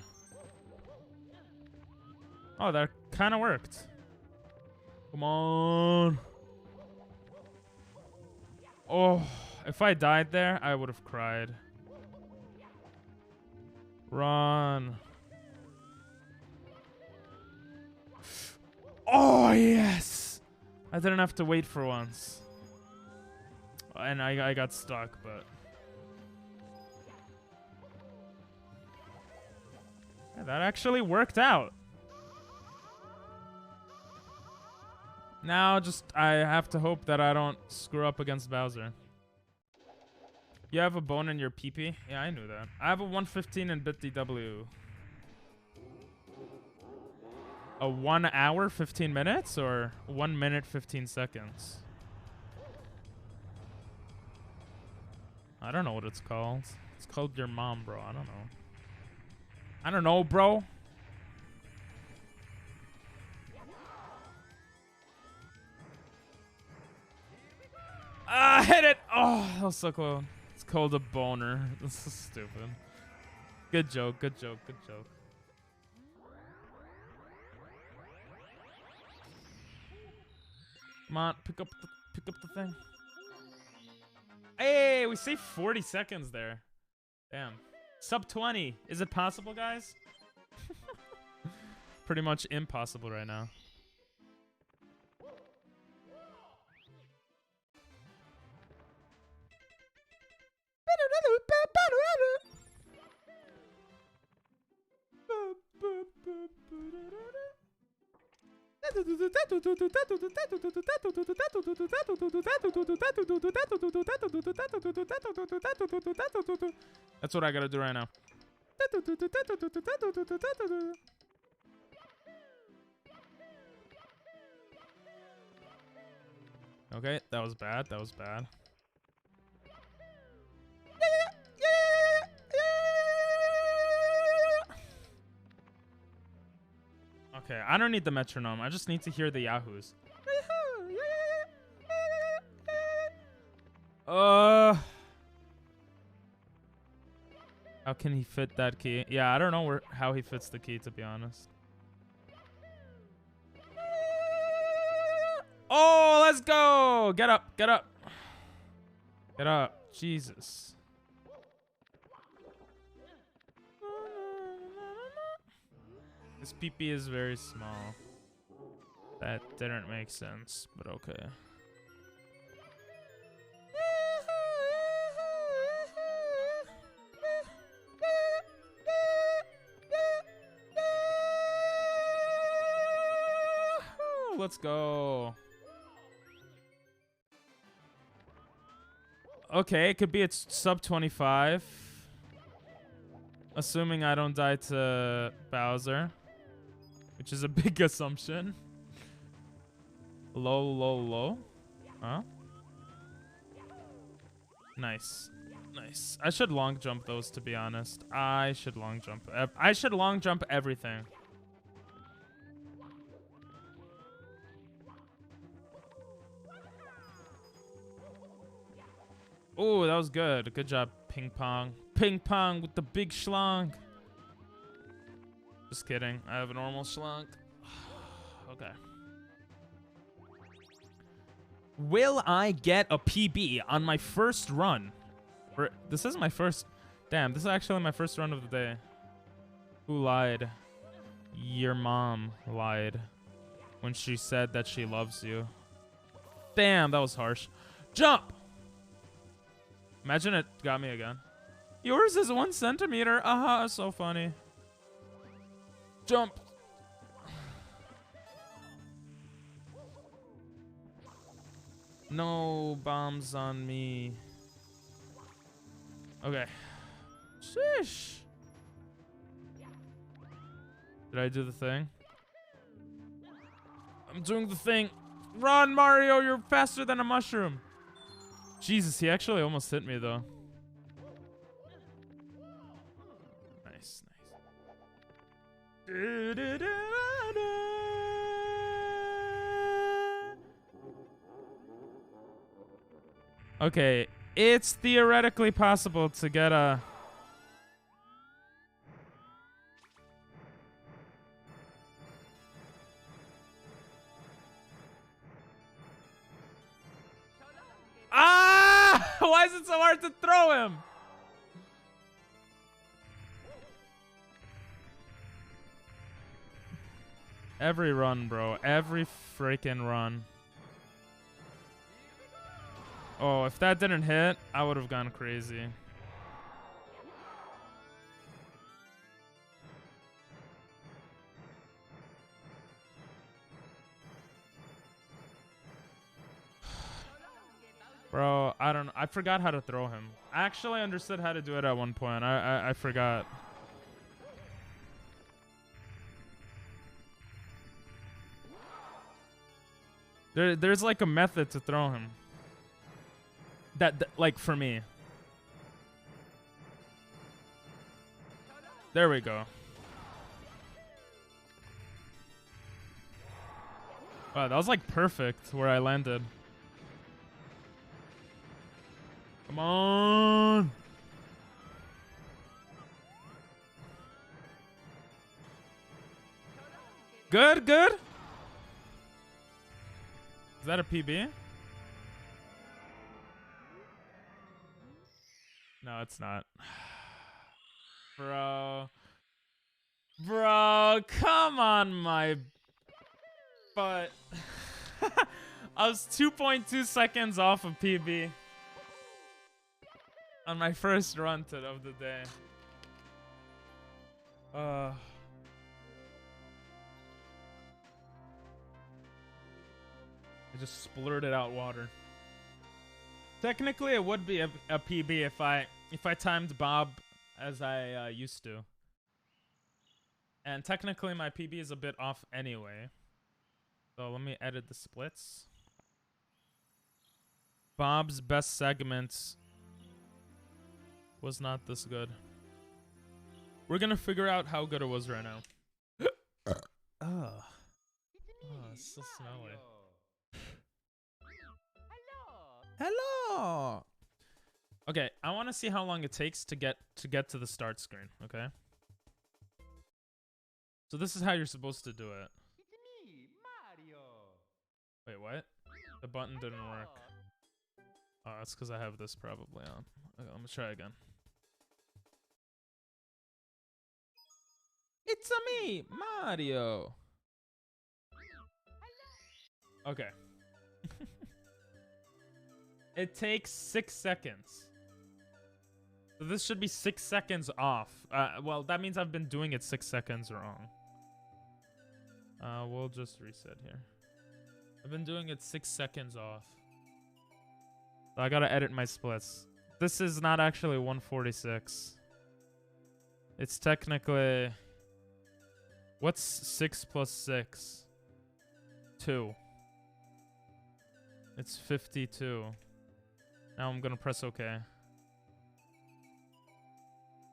Oh, that kind of worked. Come on. Oh, if I died there, I would have cried. Run. Oh, yes. I didn't have to wait for once. And I got stuck, but... Yeah, that actually worked out. Now just I have to hope that I don't screw up against Bowser. You have a bone in your PP? Yeah, I knew that. I have a 115 in BitDW. A 1 hour, 15 minutes, or 1 minute, 15 seconds? I don't know what it's called. It's called your mom, bro. I don't know. I don't know, bro. Ah, hit it! Oh, that was so close. It's called a boner. This is stupid. Good joke, good joke, good joke. Come on, pick up the thing. Hey, we saved 40 seconds there. Damn. Sub 20. Is it possible, guys? Pretty much impossible right now. That's what I gotta do right now. Okay, that was bad. That was bad. Okay, I don't need the metronome. I just need to hear the yahoos. How can he fit that key? Yeah, I don't know how he fits the key, to be honest. Oh, let's go! Get up, get up. Get up. Jesus. This PP is very small. That didn't make sense, but okay. Let's go. Okay, it could be it's sub 25. Assuming I don't die to Bowser. Which is a big assumption. Low, low, low. Huh? Nice. Nice. I should long jump those, to be honest. I should long jump. I should long jump everything. Oh, that was good. Good job, ping pong. Ping pong with the big schlong. Just kidding. I have a normal schlong. Okay. Will I get a PB on my first run? This is my first. Damn, this is actually my first run of the day. Who lied? Your mom lied when she said that she loves you. Damn, that was harsh. Jump! Imagine it got me again. Yours is 1 centimeter. Aha, so funny. Jump. No bombs on me. Okay. Sheesh. Did I do the thing? I'm doing the thing. Run, Mario, you're faster than a mushroom. Jesus, he actually almost hit me, though. Nice, nice. Okay, it's theoretically possible to get a... Ah! Why is it so hard to throw him? Every run, bro. Every freaking run. Oh, if that didn't hit, I would have gone crazy. Bro, I don't know. I forgot how to throw him. I actually understood how to do it at one point. I forgot. There's like a method to throw him. That like for me. There we go. Wow, that was like perfect where I landed. Come on. Good, good. Is that a PB? No, it's not. Bro. Bro, come on, my butt. I was 2.2 seconds off of PB. On my first run of the day. I just splurted out water. Technically, it would be a PB if I timed Bob as I used to. And technically, my PB is a bit off anyway. So let me edit the splits. Bob's best segments was not this good. We're gonna figure out how good it was right now. Oh, it's so smelly. Hello. Okay, I want to see how long it takes to get to the start screen. Okay. So this is how you're supposed to do it. Wait, what? The button didn't work. Oh, that's because I have this probably on. Okay, let me try again. It's a me, Mario. Okay. It takes 6 seconds. So this should be 6 seconds off. Well, that means I've been doing it 6 seconds wrong. We'll just reset here. I've been doing it 6 seconds off. So I gotta edit my splits. This is not actually 146. It's technically... What's 6 plus 6? 2. It's 52. Now I'm gonna press OK. I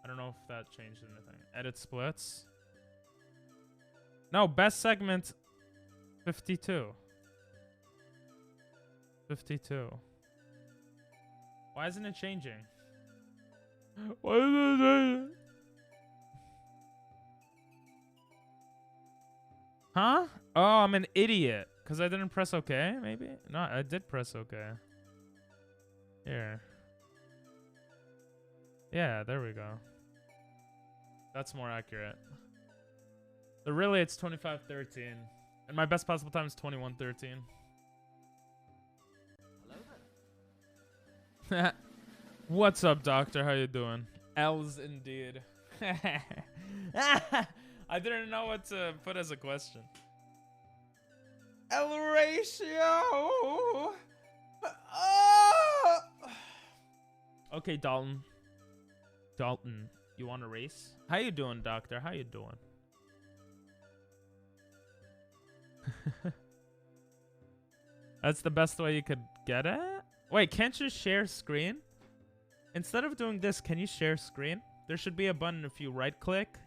don't know if that changed anything. Edit splits. No, best segment 52. 52. Why isn't it changing? Why isn't it changing? Huh? Oh, I'm an idiot. Because I didn't press OK, maybe? No, I did press OK. Here. Yeah, there we go. That's more accurate. So really, it's 25:13. And my best possible time is 21:13. Hello. What's up, Doctor? How you doing? L's indeed. I didn't know what to put as a question. L ratio. Okay, Dalton. Dalton, you want to race? How you doing, Doctor? How you doing? That's the best way you could get it? Wait, can't you share screen? Instead of doing this, can you share screen? There should be a button if you right click.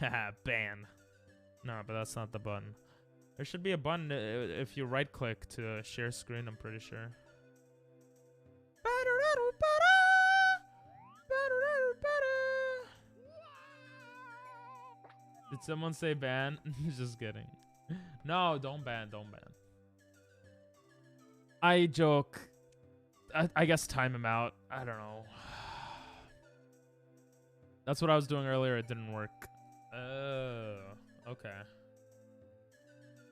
Haha, ban. No, but that's not the button. There should be a button if you right click to share screen, I'm pretty sure. Did someone say ban? Just kidding. No, don't ban, don't ban. I joke. I guess time him out. I don't know. That's what I was doing earlier. It didn't work. Oh, okay.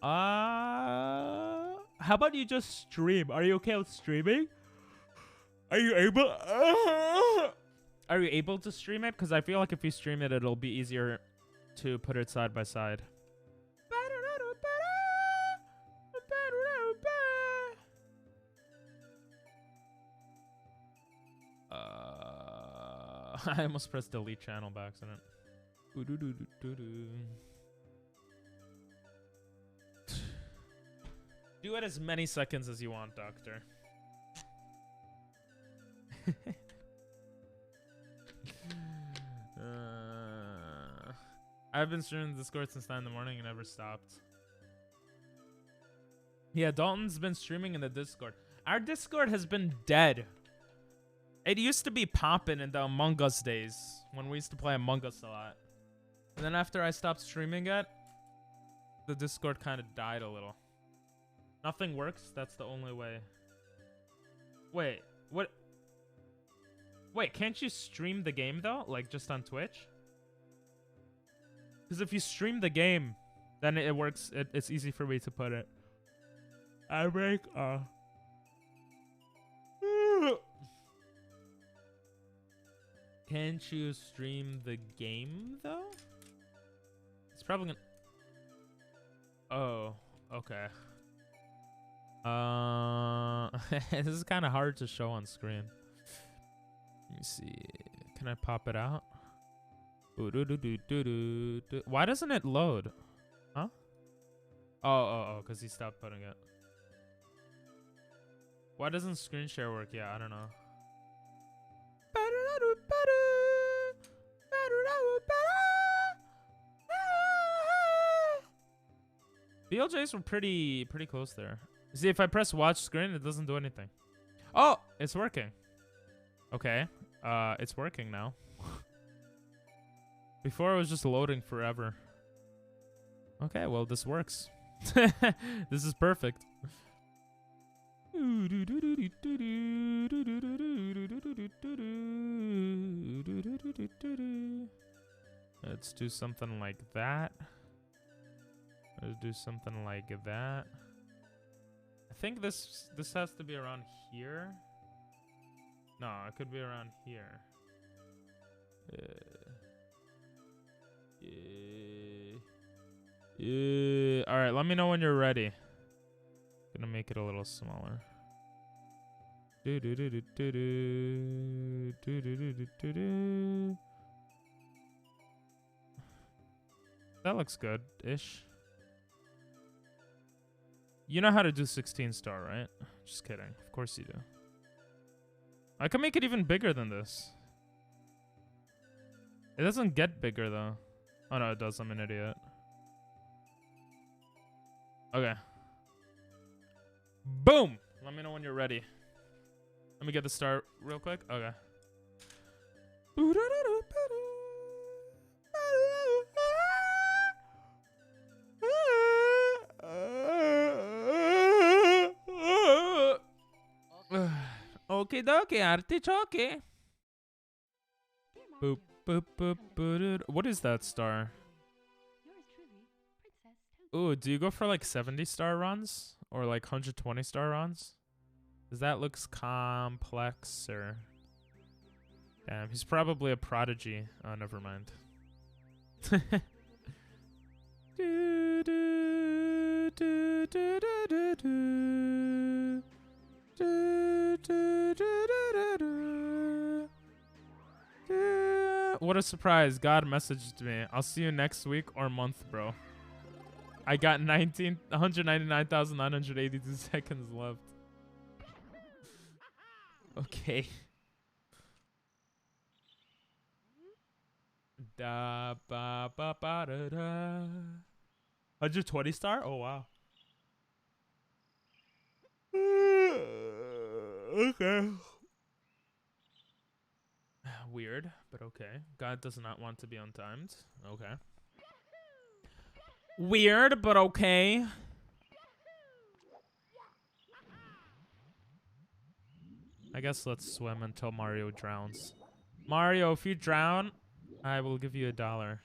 How about you just stream? Are you okay with streaming? Are you able? Are you able to stream it? Because I feel like if you stream it, it'll be easier to put it side by side. I almost pressed delete channel by accident. Do it as many seconds as you want, Doctor. I've been streaming Discord since 9 in the morning and never stopped. Yeah, Dalton's been streaming in the Discord. Our Discord has been dead. It used to be popping in the Among Us days when we used to play Among Us a lot. And then after I stopped streaming it, the Discord kind of died a little. Nothing works? That's the only way. Wait, what? Wait, can't you stream the game though? Like just on Twitch? Because if you stream the game, then it works. It's easy for me to put it. I make Can't you stream the game though? It's probably gonna. Oh, okay. This is kind of hard to show on screen. Let me see. Can I pop it out? Why doesn't it load? Huh? Oh, because he stopped putting it. Why doesn't screen share work? Yeah, I don't know. BLJs were pretty close there. See, if I press watch screen, it doesn't do anything. Oh, it's working. Okay. It's working now. Before it was just loading forever. Okay, well, this works. This is perfect. Let's do something like that. Let's do something like that. I think this has to be around here. No, it could be around here. All right, let me know when you're ready. Gonna make it a little smaller. That looks good-ish. You know how to do 16 star, right? Just kidding. Of course you do. I can make it even bigger than this. It doesn't get bigger, though. Oh, no, it does. I'm an idiot. Okay. Boom! Let me know when you're ready. Let me get the start real quick. Okay. Okie dokie, artichoke. Boop, boop, boop, boop. What is that star? Ooh, do you go for like 70 star runs or like 120 star runs? Cause that looks complex, or damn, he's probably a prodigy. Oh, never mind. What a surprise. God messaged me. I'll see you next week or month, bro. I got 199,982 seconds left. Okay. Da ba ba ba da da. 120 star? Oh wow. Okay. Weird, but okay. God does not want to be untimed. Okay. Weird, but okay. I guess let's swim until Mario drowns. Mario, if you drown, I will give you $1.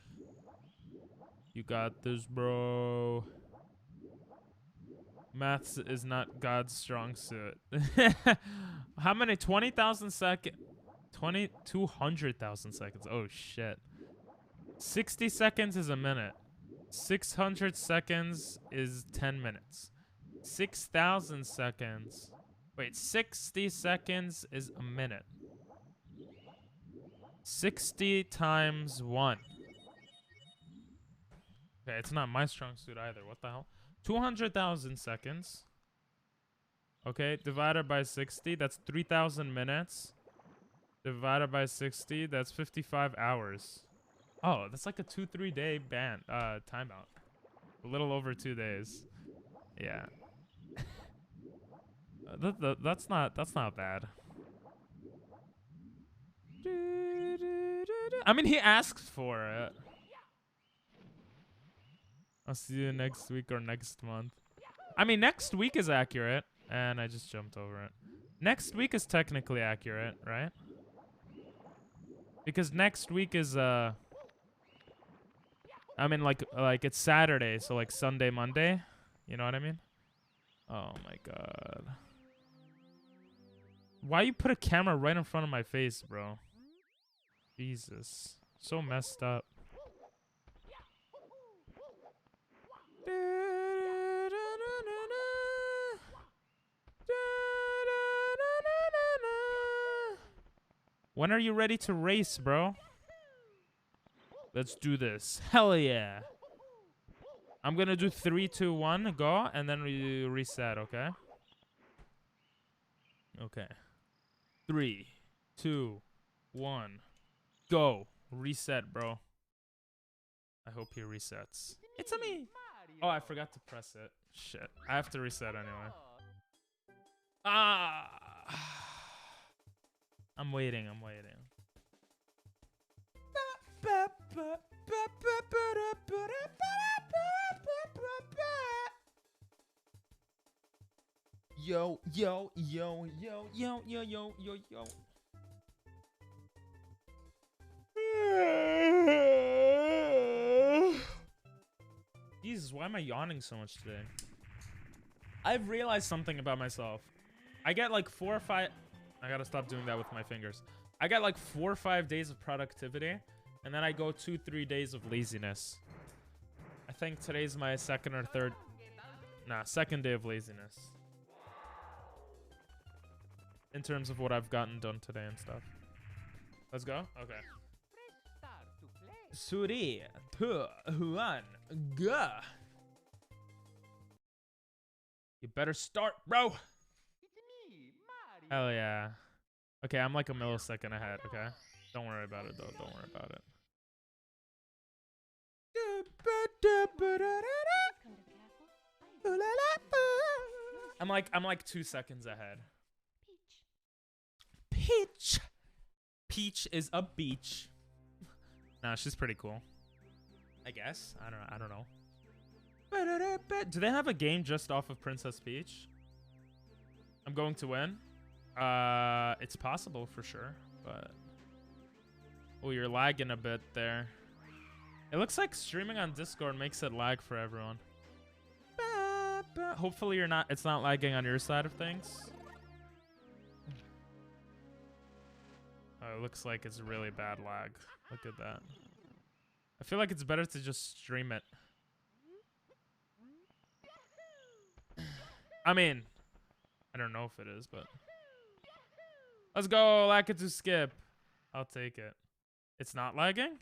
You got this, bro. Maths is not God's strong suit. How many? 20,000 seconds? 200,000 seconds. Oh, shit. 60 seconds is a minute. 600 seconds is 10 minutes. 6,000 seconds. Wait, 60 seconds is a minute. 60 times 1. Okay, it's not my strong suit either. What the hell? 200,000 seconds. Okay, divided by 60, that's 3,000 minutes. Divided by 60, that's 55 hours. Oh, that's like a 2-3 day timeout. A little over 2 days. Yeah. That's not bad. I mean, he asks for it. I'll see you next week or next month. I mean, next week is accurate. And I just jumped over it. Next week is technically accurate, right? Because next week is, I mean, like it's Saturday, so like Sunday, Monday. You know what I mean? Oh my god. Why you put a camera right in front of my face, bro? Jesus. So messed up. When are you ready to race, bro? Let's do this. Hell yeah. I'm gonna do 3, 2, 1, go, and then we reset, okay? Okay. 3, 2, 1, go. Reset, bro. I hope he resets. It's a me. Oh, I forgot to press it. Shit. I have to reset anyway. Ah. I'm waiting. Yo. Jesus, why am I yawning so much today? I've realized something about myself. I get like 4 or 5... I gotta stop doing that with my fingers. I got like 4 or 5 days of productivity, and then I go 2-3 days of laziness. I think today's my second day of laziness. In terms of what I've gotten done today and stuff. Let's go? Okay. 3, 2, 1, go! You better start, bro! Hell yeah. Okay, I'm like a millisecond ahead, okay? Don't worry about it, though. Don't worry about it. I'm like 2 seconds ahead. Peach. Peach is a beach. Nah, she's pretty cool. I guess. I don't know. Do they have a game just off of Princess Peach? I'm going to win. It's possible for sure, but oh, you're lagging a bit there. It looks like streaming on Discord makes it lag for everyone. Hopefully you're not. It's not lagging on your side of things. Oh, it looks like it's really bad lag. Look at that. I feel like it's better to just stream it. I mean, I don't know if it is, but let's go. Like it to skip. I'll take it. It's not lagging?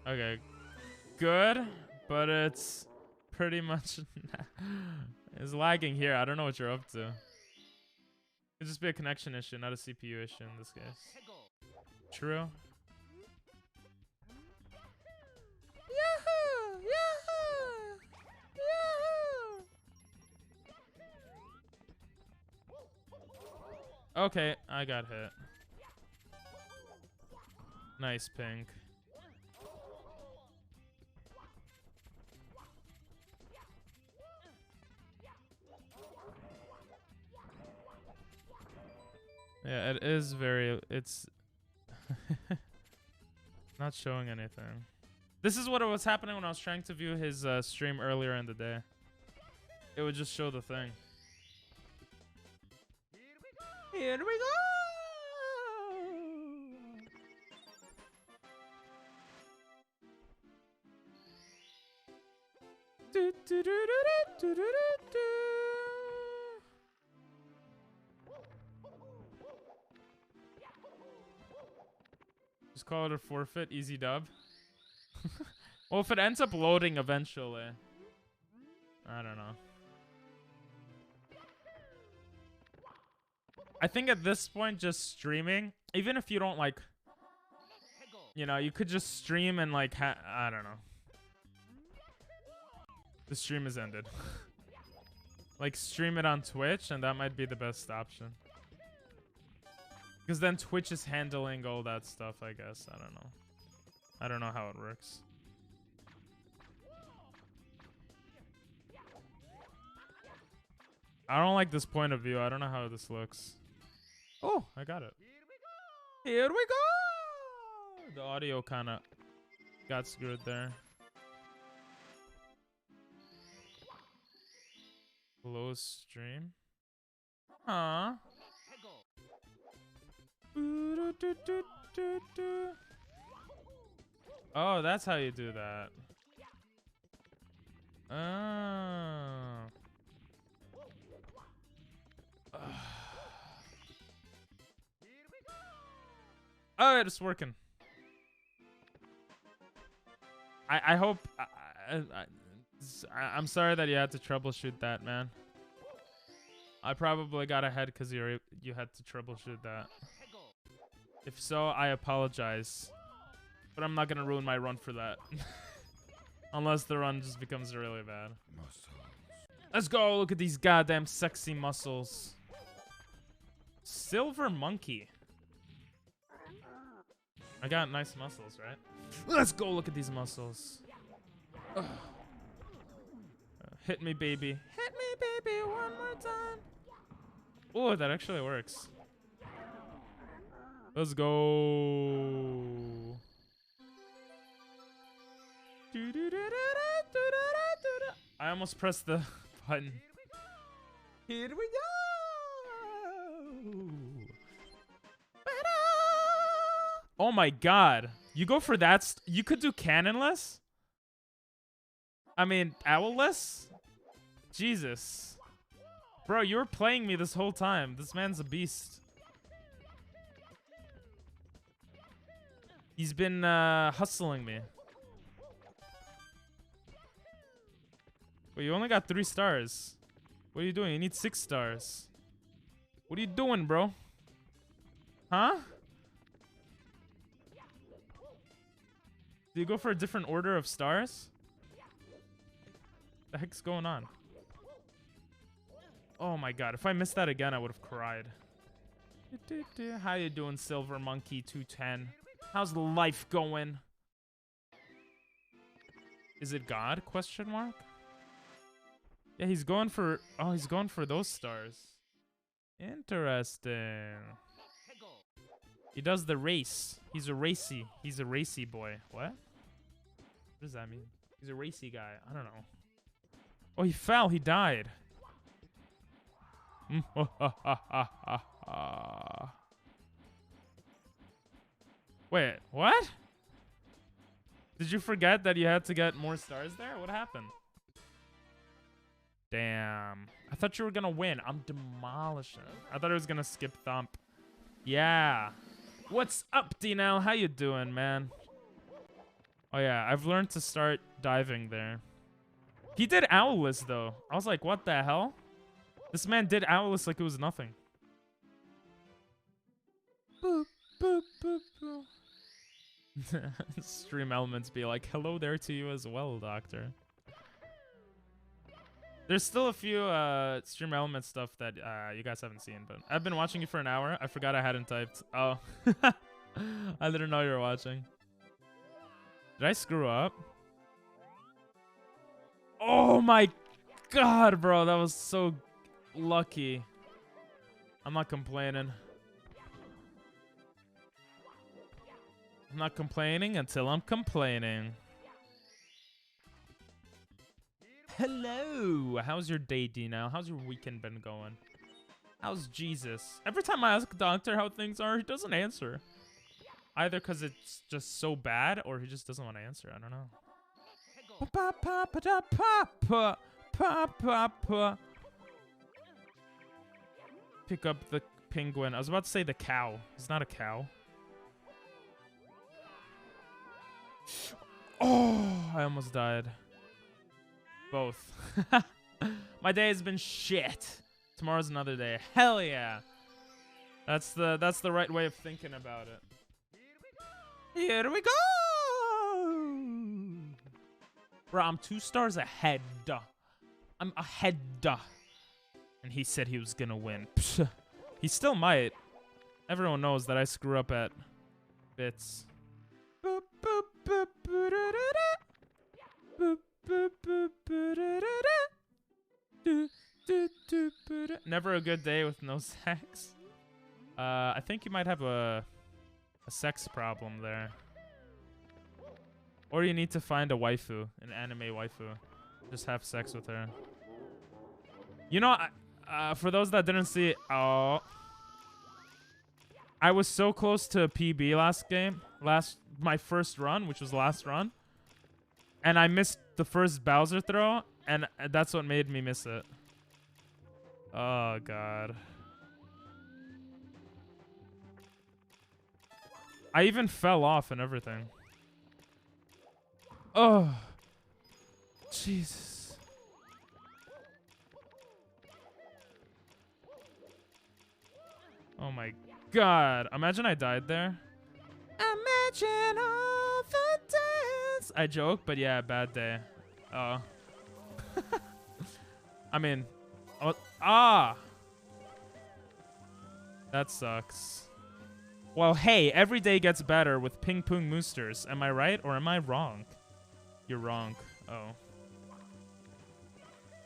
Okay. Good, but it's pretty much it's lagging here. I don't know what you're up to. It'd just be a connection issue, not a CPU issue in this case. True. Yahoo! Yahoo! Yahoo! Okay, I got hit. Nice pink. Yeah, it is very, it's not showing anything. This is what was happening when I was trying to view his stream earlier in the day. It would just show the thing. Here we go! Do, do, do, do, do, do, do, do. Just call it a forfeit, easy dub. Well, if it ends up loading eventually, I don't know. I think at this point, just streaming, even if you don't like, you know, you could just stream and like, I don't know. The stream is ended. Like, stream it on Twitch, and that might be the best option. Because then Twitch is handling all that stuff, I guess. I don't know. I don't know how it works. I don't like this point of view. I don't know how this looks. Oh, I got it. Here we go! The audio kind of got screwed there. Close stream. Huh? Oh, that's how you do that. Oh. Oh, it's working. I hope. I'm sorry that you had to troubleshoot that, man. I probably got ahead because you had to troubleshoot that. If so, I apologize. But I'm not gonna ruin my run for that. Unless the run just becomes really bad. Let's go. Look at these goddamn sexy muscles. Silver monkey. I got nice muscles, right? Let's go look at these muscles. Hit me, baby. Hit me, baby, one more time. Oh, that actually works. Let's go. I almost pressed the button. Here we go. Oh my god. You go for that. You could do cannonless? I mean, owlless? Jesus. Bro, you were playing me this whole time. This man's a beast. He's been hustling me. Wait, you only got 3 stars. What are you doing? You need 6 stars. What are you doing, bro? Huh? Do you go for a different order of stars? The heck's going on? Oh my god, if I missed that again, I would have cried. How you doing, Silver Monkey 210? How's life going? Is it God? Question mark. Yeah, he's going for. Oh, he's going for those stars. Interesting. He does the race. He's a racy. He's a racy boy. What? What does that mean? He's a racy guy. I don't know. Oh, he fell. He died. Wait, what? Did you forget that you had to get more stars there? What happened? Damn. I thought you were gonna win. I'm demolishing. I thought I was gonna skip Thump. Yeah. What's up, D-Now? How you doing, man? Oh, yeah. I've learned to start diving there. He did Owless, though. I was like, what the hell? This man did Owless like it was nothing. Boop, boop, boop, boop. Stream Elements be like, hello there to you as well, Doctor. There's still a few Stream Elements stuff that you guys haven't seen, but I've been watching you for an hour. I forgot I hadn't typed. Oh. I didn't know you were watching. Did I screw up? Oh my god, bro. That was so lucky. I'm not complaining. I'm not complaining until I'm complaining. Hello. How's your day, D-Now? How's your weekend been going? How's Jesus? Every time I ask Doctor how things are, he doesn't answer. Either because it's just so bad or he just doesn't want to answer. I don't know. Pick up the penguin. I was about to say the cow. He's not a cow. Oh, I almost died. Both. My day has been shit. Tomorrow's another day. Hell yeah. That's the right way of thinking about it. Here we go. Bro, I'm 2 stars ahead. I'm ahead. And he said he was gonna win. Psh, he still might. Everyone knows that I screw up at bits. Boop, boop, boop, boop, boop, boop, boop, never a good day with no sex. I think you might have a sex problem there. Or you need to find a waifu, an anime waifu. Just have sex with her. You know, for those that didn't see it, oh, I was so close to a PB last game, my first run, which was last run, and I missed the first Bowser throw, and that's what made me miss it. Oh god. I even fell off and everything. Oh. Jesus. Oh my god. Imagine I died there. Imagine all the days. I joke, but yeah, bad day. Oh. I mean, that sucks. Well, hey, every day gets better with Ping Pong Moosters. Am I right or am I wrong? You're wrong. Oh.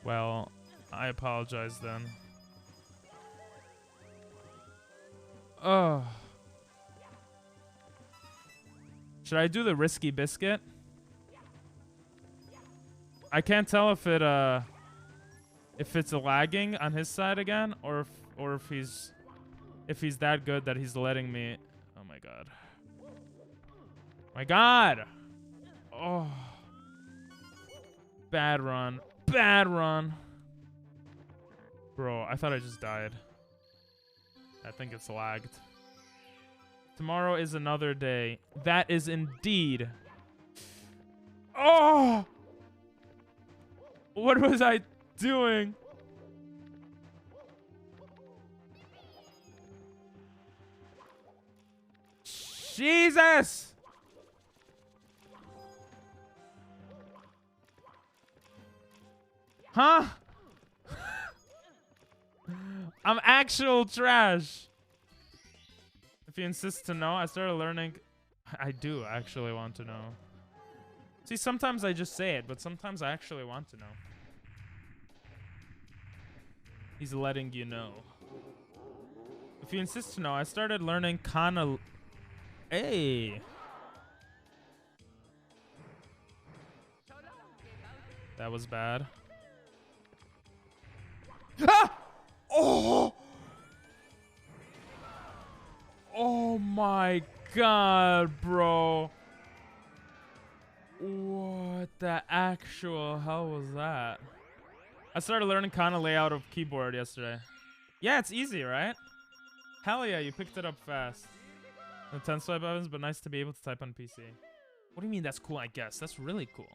Well, I apologize then. Oh. Should I do the risky biscuit? I can't tell if it's lagging on his side again, or if he's that good that he's letting me. Oh my god. My god. Oh. Bad run. Bad run. Bro, I thought I just died. I think it's lagged. Tomorrow is another day. That is indeed. Oh! What was I doing? Jesus! Huh? I'm actual trash. If you insist to know, I started learning. I do actually want to know. See, sometimes I just say it, but sometimes I actually want to know. He's letting you know. If you insist to know, I started learning kana. Hey. That was bad. Ah! Oh! Oh my god, bro. What the actual hell was that? I started learning kana layout of keyboard yesterday. Yeah, it's easy, right? Hell yeah, you picked it up fast. No 10 swipe buttons, but nice to be able to type on PC. What do you mean that's cool, I guess? That's really cool.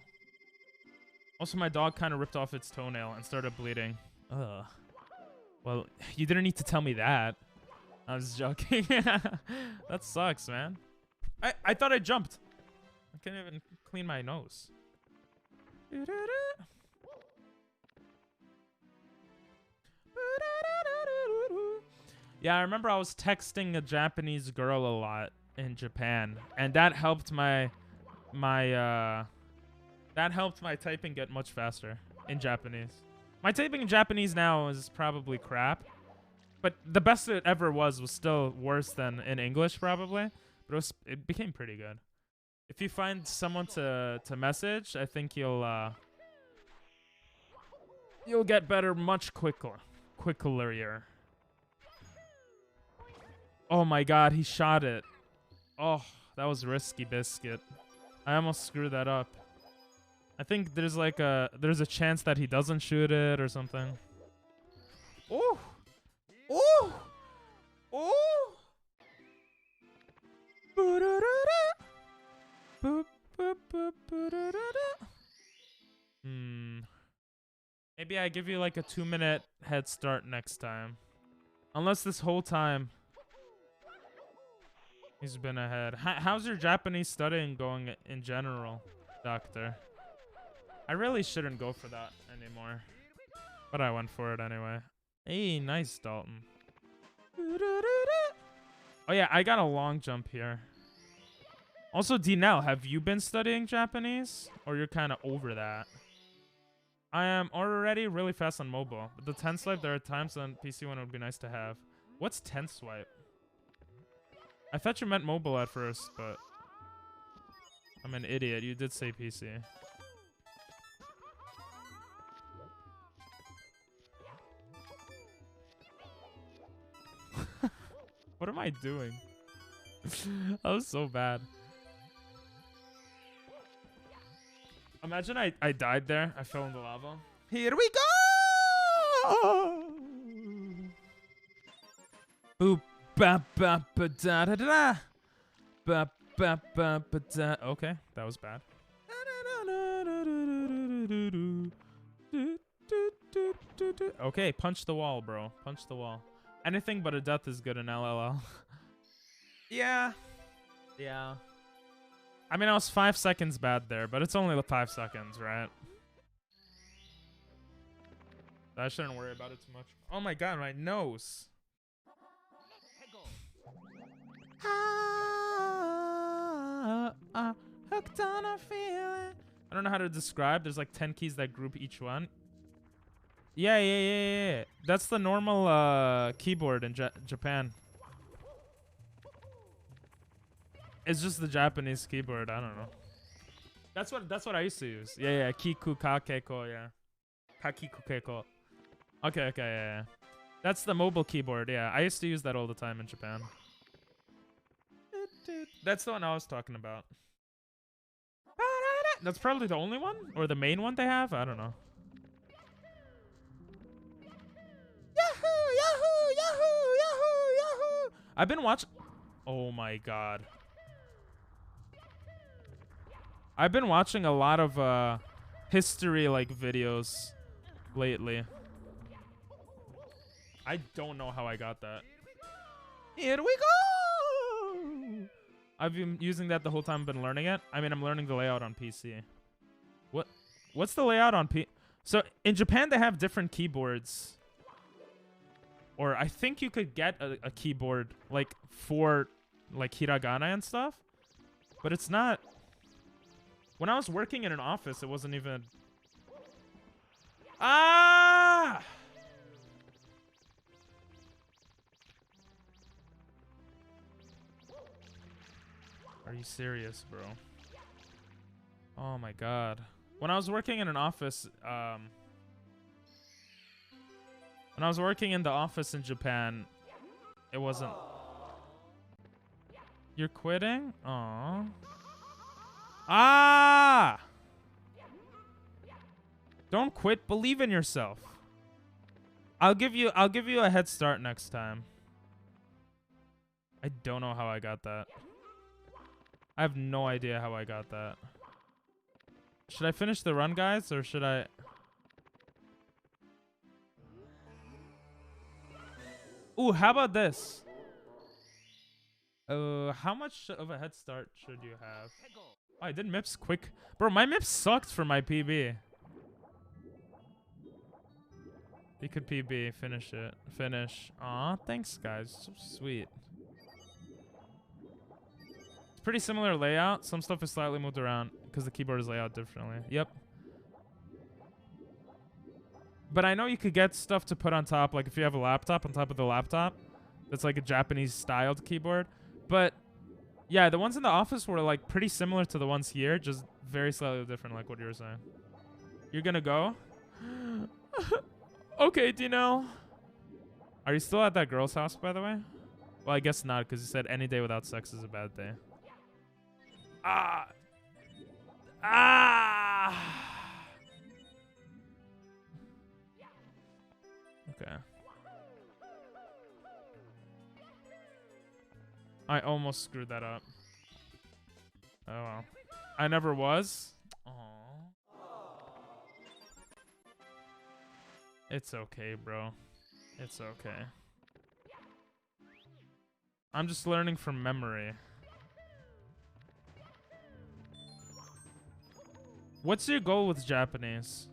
Also, my dog kind of ripped off its toenail and started bleeding. Ugh. Well, you didn't need to tell me that. I was joking. That sucks, man. I thought I jumped. I can't even clean my nose. Yeah, I remember I was texting a Japanese girl a lot in Japan, and that helped my typing get much faster in Japanese. My typing in Japanese now is probably crap, but the best it ever was still worse than in English probably, but it became pretty good. If you find someone to message, I think you'll get better much quicker. Oh my god, he shot it. Oh, that was risky biscuit. I almost screwed that up. I think there's like there's a chance that he doesn't shoot it or something. Ooh. Ooh. Ooh. Maybe I give you like a 2-minute head start next time. Unless this whole time he's been ahead. How's your Japanese studying going in general, doctor? I really shouldn't go for that anymore, but I went for it anyway. Hey, nice, Dalton. Oh yeah, I got a long jump here. Also, Dinell, have you been studying Japanese? Or you're kind of over that? I am already really fast on mobile, but the 10 swipe, there are times on PC when it would be nice to have. What's 10 swipe? I thought you meant mobile at first, but I'm an idiot. You did say PC. What am I doing? That was so bad. Imagine I died there. I fell in the lava. Here we go! Boop, ba, ba, ba, da, da, da. Ba, ba, ba, ba, da. Okay, that was bad. Okay, punch the wall, bro. Punch the wall. Anything but a death is good in LLL. Yeah. Yeah. I mean, I was 5 seconds bad there, but it's only 5 seconds, right? I shouldn't worry about it too much. Oh my god, my nose. Hooked on a feeling. I don't know how to describe. There's like 10 keys that group each one. Yeah. That's the normal keyboard in Japan. It's just the Japanese keyboard. I don't know. That's what I used to use. Yeah. Kiku kakeko. Yeah. Kakiku keiko. Okay. Yeah. That's the mobile keyboard. Yeah, I used to use that all the time in Japan. That's the one I was talking about. That's probably the only one or the main one they have. I don't know. Yahoo! I've been watching. Oh my god. I've been watching a lot of history like videos lately. I don't know how I got that. Here we go! I've been using that the whole time I've been learning it. I mean, I'm learning the layout on PC. What's the layout on PC? So in Japan, they have different keyboards. Or I think you could get a keyboard like for like hiragana and stuff. But it's not. When I was working in an office, it wasn't even. Ah! Are you serious, bro? Oh my god. When I was working in an office, when I was working in the office in Japan, it wasn't. You're quitting? Aww. Ah! Don't quit. Believe in yourself. I'll give you a head start next time. I don't know how I got that. I have no idea how I got that. Should I finish the run, guys, or should I? Ooh, how about this? How much of a head start should you have? Oh, I did MIPS quick. Bro, my MIPS sucked for my PB. He could PB. Finish it. Finish. Aw, thanks, guys. So sweet. It's pretty similar layout. Some stuff is slightly moved around because the keyboard is laid out differently. Yep. But I know you could get stuff to put on top, like if you have a laptop on top of the laptop. That's like a Japanese styled keyboard. But yeah, the ones in the office were like pretty similar to the ones here, just very slightly different, like what you were saying. You're gonna go? Okay, Dino. Are you still at that girl's house, by the way? Well, I guess not, because you said any day without sex is a bad day. Ah! Ah! Okay. I almost screwed that up. Oh well. I never was. Aww. It's okay, bro. It's okay. I'm just learning from memory. What's your goal with Japanese?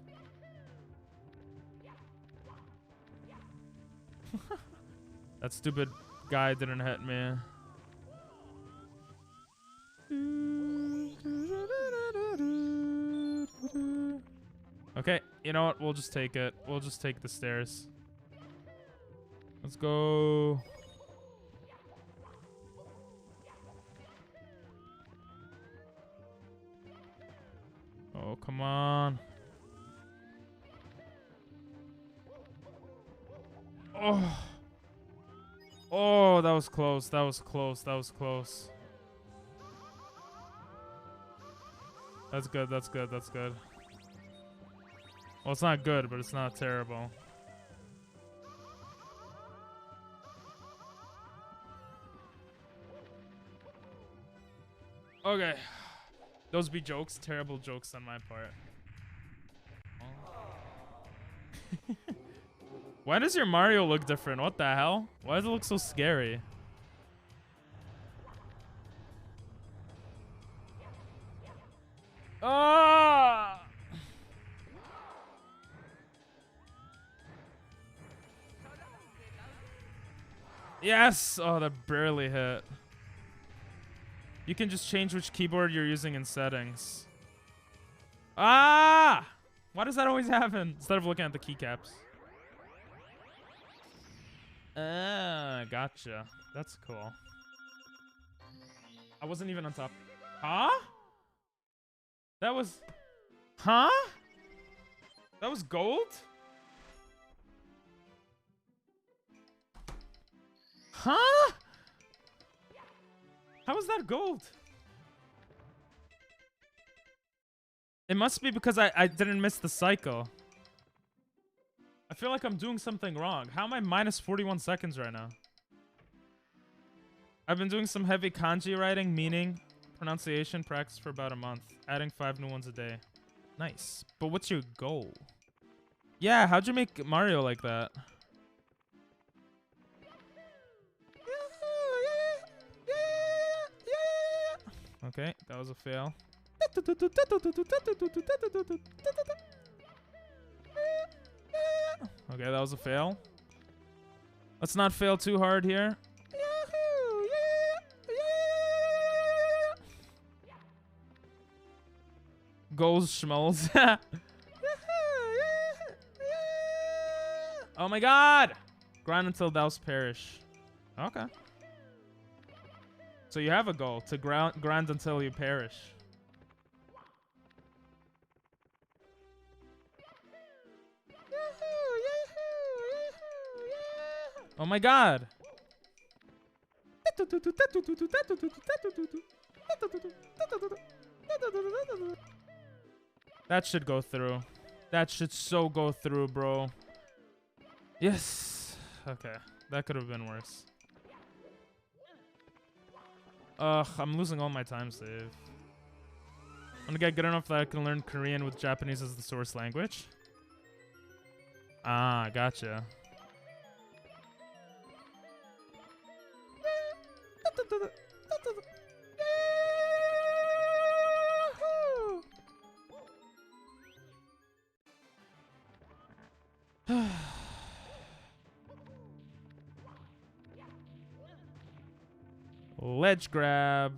That stupid guy didn't hit me. Okay, you know what? We'll just take it. We'll just take the stairs. Let's go. Oh, come on. Oh. Oh, that was close. That was close. That was close. That's good. That's good. That's good. Well, it's not good, but it's not terrible. Okay. Those be jokes. Terrible jokes on my part. Oh. Why does your Mario look different? What the hell? Why does it look so scary? Ah! Yes! Oh, that barely hit. You can just change which keyboard you're using in settings. Ah! Why does that always happen? Instead of looking at the keycaps. Ah, gotcha. That's cool. I wasn't even on top. Huh? That was... Huh? That was gold? Huh? How is that gold? It must be because I didn't miss the cycle. I feel like I'm doing something wrong. How am I minus 41 seconds right now? I've been doing some heavy kanji writing, meaning, pronunciation practice for about a month. Adding 5 new ones a day. Nice. But what's your goal? Yeah, how'd you make Mario like that? Okay, that was a fail. Okay, that was a fail. Let's not fail too hard here. Goals schmells. Oh my god! Grind until thou perish. Okay. So you have a goal to grind until you perish. Oh my god! That should go through. That should so go through, bro. Yes. Okay. That could have been worse. Ugh, I'm losing all my time save. I'm gonna get good enough that I can learn Korean with Japanese as the source language. Ah, gotcha. Ledge grab.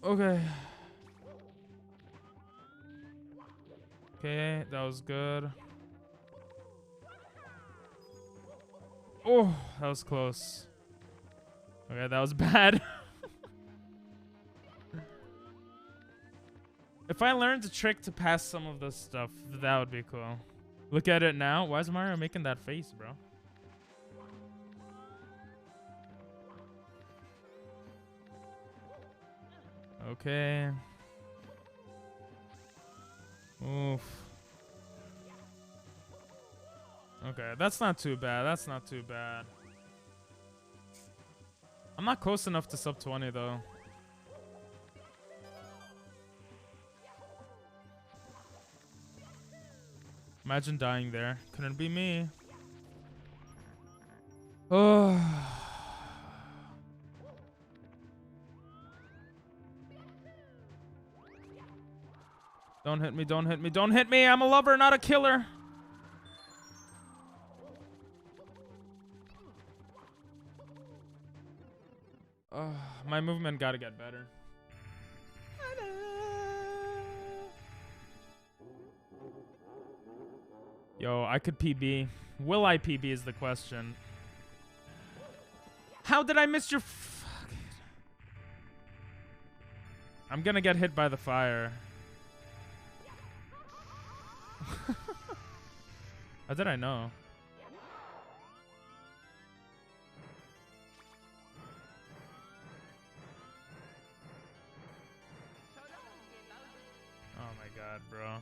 Okay. Okay, that was good. Oh, that was close. Okay, that was bad. If I learned a trick to pass some of this stuff, that would be cool. Look at it now. Why is Mario making that face, bro? Okay. Oof. Okay, that's not too bad. That's not too bad. I'm not close enough to sub 20 though. Imagine dying there. Couldn't be me. Oh. Don't hit me, don't hit me, don't hit me! I'm a lover, not a killer! My movement gotta get better. Yo, I could PB. Will I PB is the question. How did I miss your... Fuck it. I'm gonna get hit by the fire. How did I know? Oh my god, bro.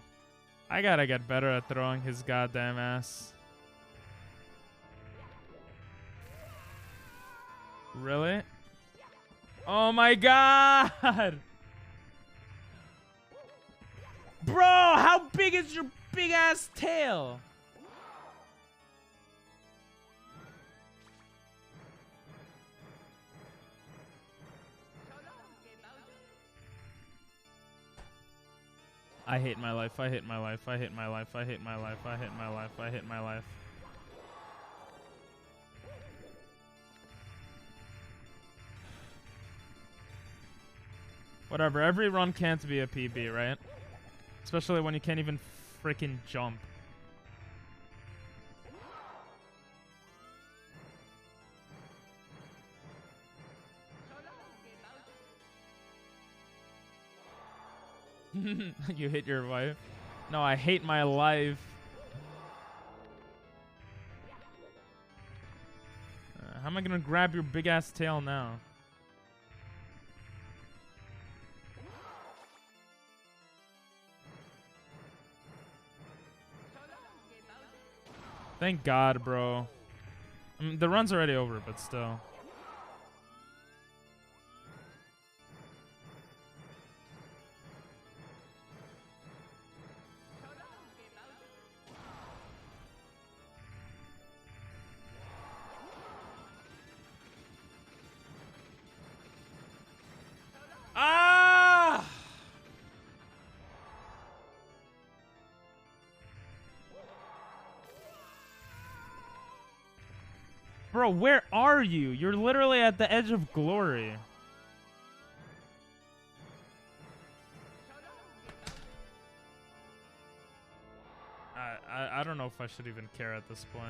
I gotta get better at throwing his goddamn ass. Really? Oh my god! Bro, how big is your big ass tail? I hate my life, I hate my life, I hate my life, I hate my life, I hate my life, I hate my life. Whatever, every run can't be a PB, right? Especially when you can't even freaking jump. You hit your wife? No, I hate my life. How am I gonna grab your big ass tail now? Thank God, bro. I mean, the run's already over, but still. Ah! Bro, where are you? You're literally at the edge of glory. I don't know if I should even care at this point.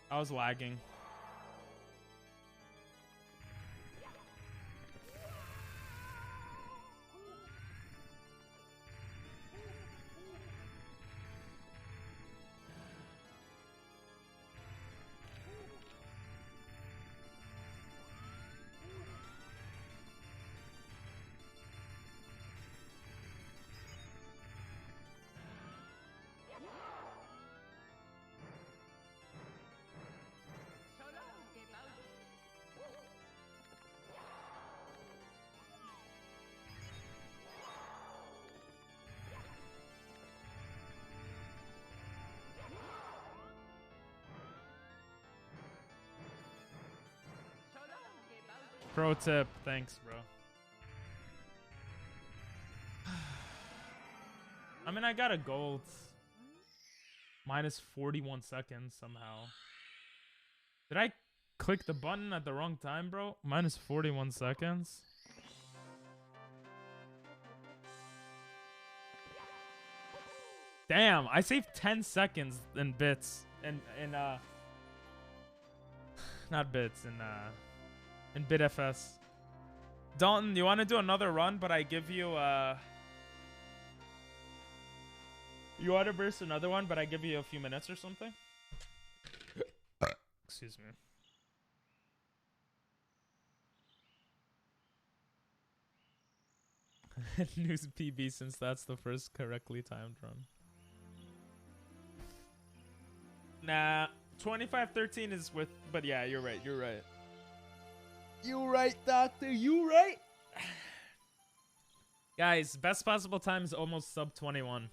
I was lagging. Pro tip, thanks, bro. I mean, I got a gold. Minus 41 seconds somehow. Did I click the button at the wrong time, bro? Minus 41 seconds. Damn, I saved 10 seconds in bits. Not bits, in BitFS. Dalton, you want to do another run, but I give you, you want to burst another one, but I give you a few minutes or something? Excuse me. News PB, since that's the first correctly timed run. Nah, 25-13 is with, but yeah, you're right, you're right. You right, doctor, you right. Guys, best possible time is almost sub 21.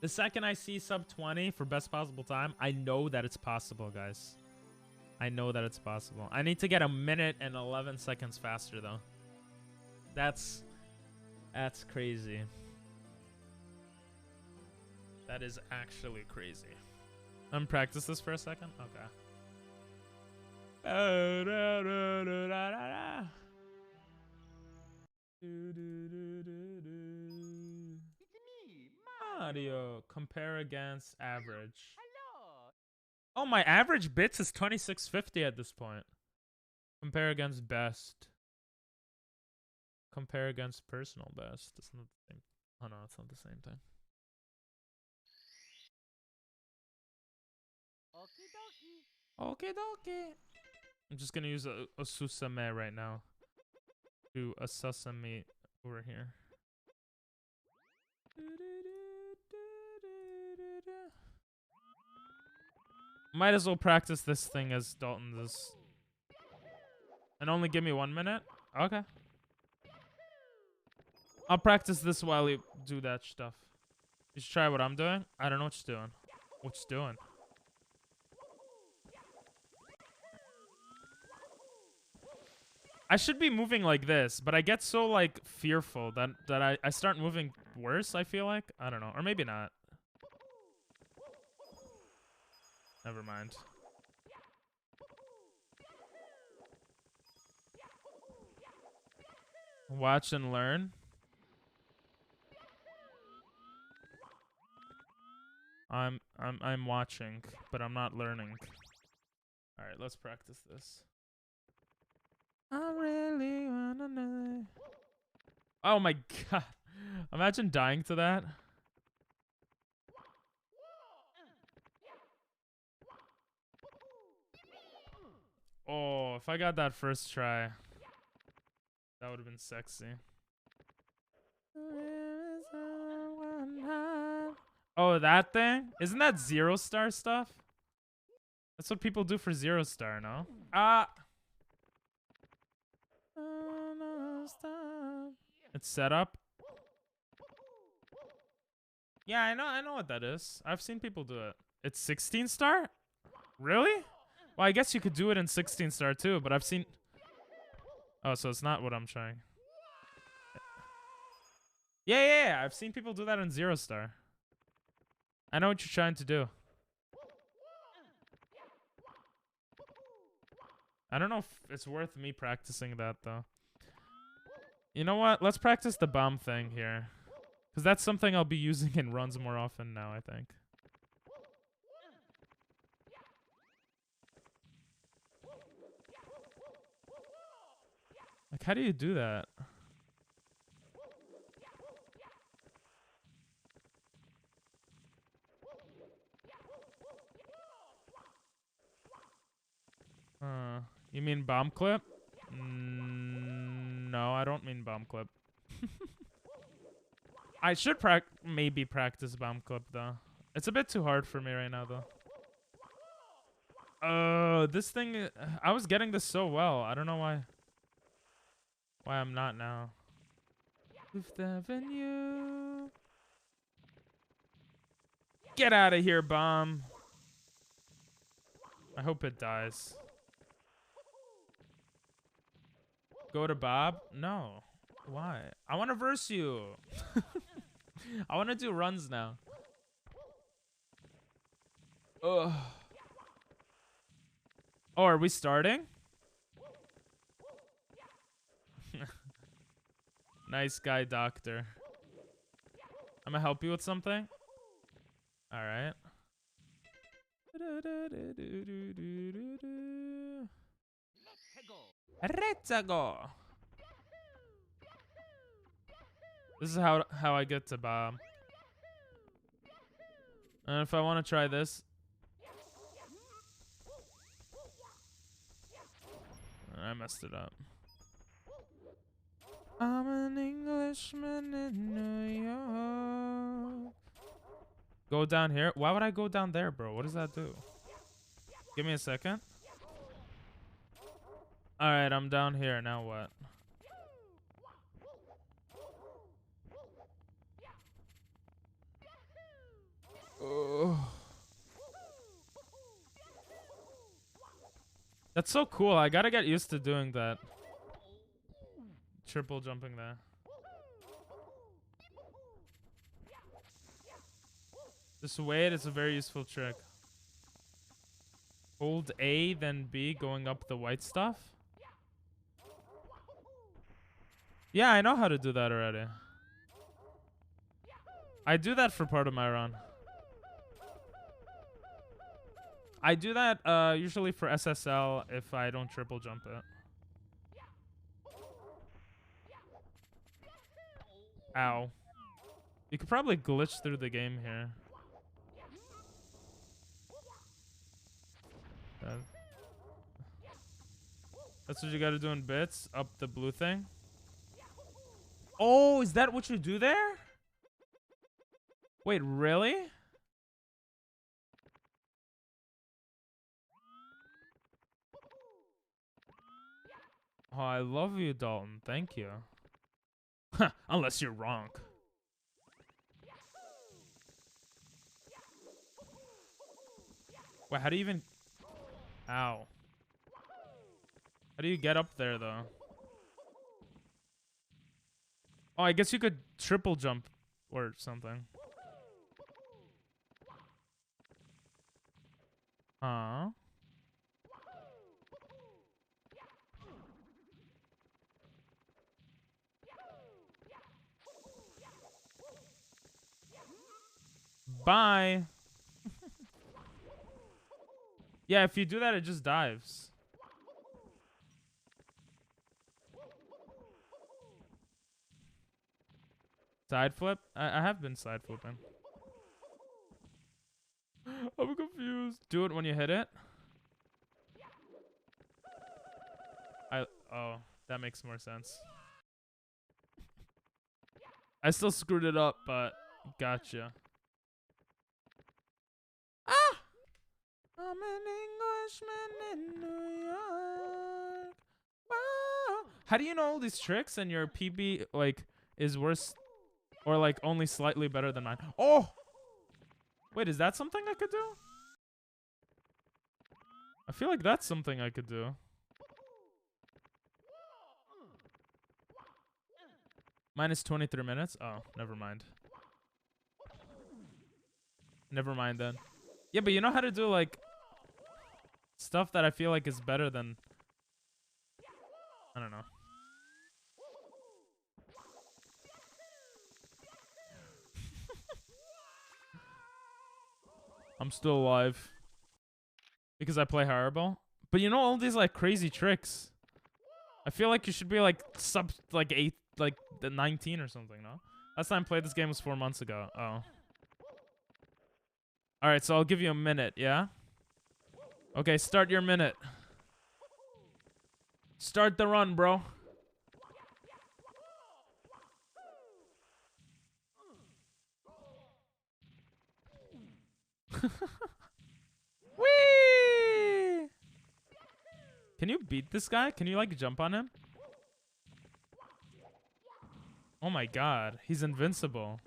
The second I see sub 20 for best possible time, I know that it's possible, guys. I know that it's possible. I need to get a minute and 11 seconds faster, though. That's crazy. That is actually crazy. Practice this for a second? Okay. Mario, compare against average. Oh, my average bits is 2650 at this point. Compare against best. Compare against personal best. It's not the same. Oh no, it's not the same thing. Okie dokie. I'm just gonna use a susame right now. Do a sesame over here. Might as well practice this thing as Dalton does. And only give me 1 minute? Okay. I'll practice this while you do that stuff. You should try what I'm doing. I don't know what you're doing. What you doing? I should be moving like this, but I get so like fearful that I start moving worse, I feel like. I don't know. Or maybe not. Never mind. Watch and learn. I'm watching, but I'm not learning. All right, let's practice this. I really wanna know. Oh my god. Imagine dying to that. Oh, if I got that first try, that would have been sexy. Oh, that thing? Isn't that 0-star stuff? That's what people do for 0-star, no? It's set up. Yeah, I know what that is. I've seen people do it. It's 16-star? Really? Well, I guess you could do it in 16-star too, but I've seen... Oh, so it's not what I'm trying. Yeah. I've seen people do that in Zero Star. I know what you're trying to do. I don't know if it's worth me practicing that, though. You know what? Let's practice the bomb thing here. Because that's something I'll be using in runs more often now, I think. Like, how do you do that? You mean bomb clip? No, I don't mean bomb clip. I should maybe practice bomb clip, though. It's a bit too hard for me right now, though. This thing... I was getting this so well. I don't know why I'm not now. Fifth Avenue. Get out of here, bomb. I hope it dies. Go to Bob? No. Why? I want to verse you. I want to do runs now. Ugh. Oh, are we starting? Nice guy, doctor. I'm gonna help you with something. All right. Let's go. This is how I get to Bob. And if I want to try this, I messed it up. I'm an Englishman in New York. Go down here. Why would I go down there, bro? What does that do? Give me a second. All right, I'm down here. Now what? Oh. That's so cool. I gotta get used to doing that. Triple jumping there. This wait is a very useful trick. Hold A, then B, going up the white stuff. Yeah, I know how to do that already. I do that for part of my run. I do that usually for SSL if I don't triple jump it. Ow. You could probably glitch through the game here. That's what you gotta do in bits. Up the blue thing. Oh, is that what you do there? Wait, really? Oh, I love you, Dalton. Thank you. Unless you're wrong. Wait, how do you even... Ow. How do you get up there, though? Oh, I guess you could triple jump or something. Huh? Bye. Yeah, if you do that, it just dives. Side flip? I have been side flipping. I'm confused. Do it when you hit it. Oh, that makes more sense. I still screwed it up, but gotcha. Ah! I'm an Englishman in New York. Wow. How do you know all these tricks and your PB like is worse or like only slightly better than mine? Oh! Wait, is that something I could do? I feel like that's something I could do. Minus 23 minutes? Oh, never mind. Never mind then. Yeah, but you know how to do like stuff that I feel like is better than, I don't know. I'm still alive because I play horrible. But you know all these like crazy tricks. I feel like you should be like sub like 8 like the 19 or something, no? Last time I played this game was 4 months ago. Oh. Alright, so I'll give you a minute, yeah? Okay, start your minute. Start the run, bro. Whee! Can you beat this guy? Can you like jump on him? Oh my god, he's invincible.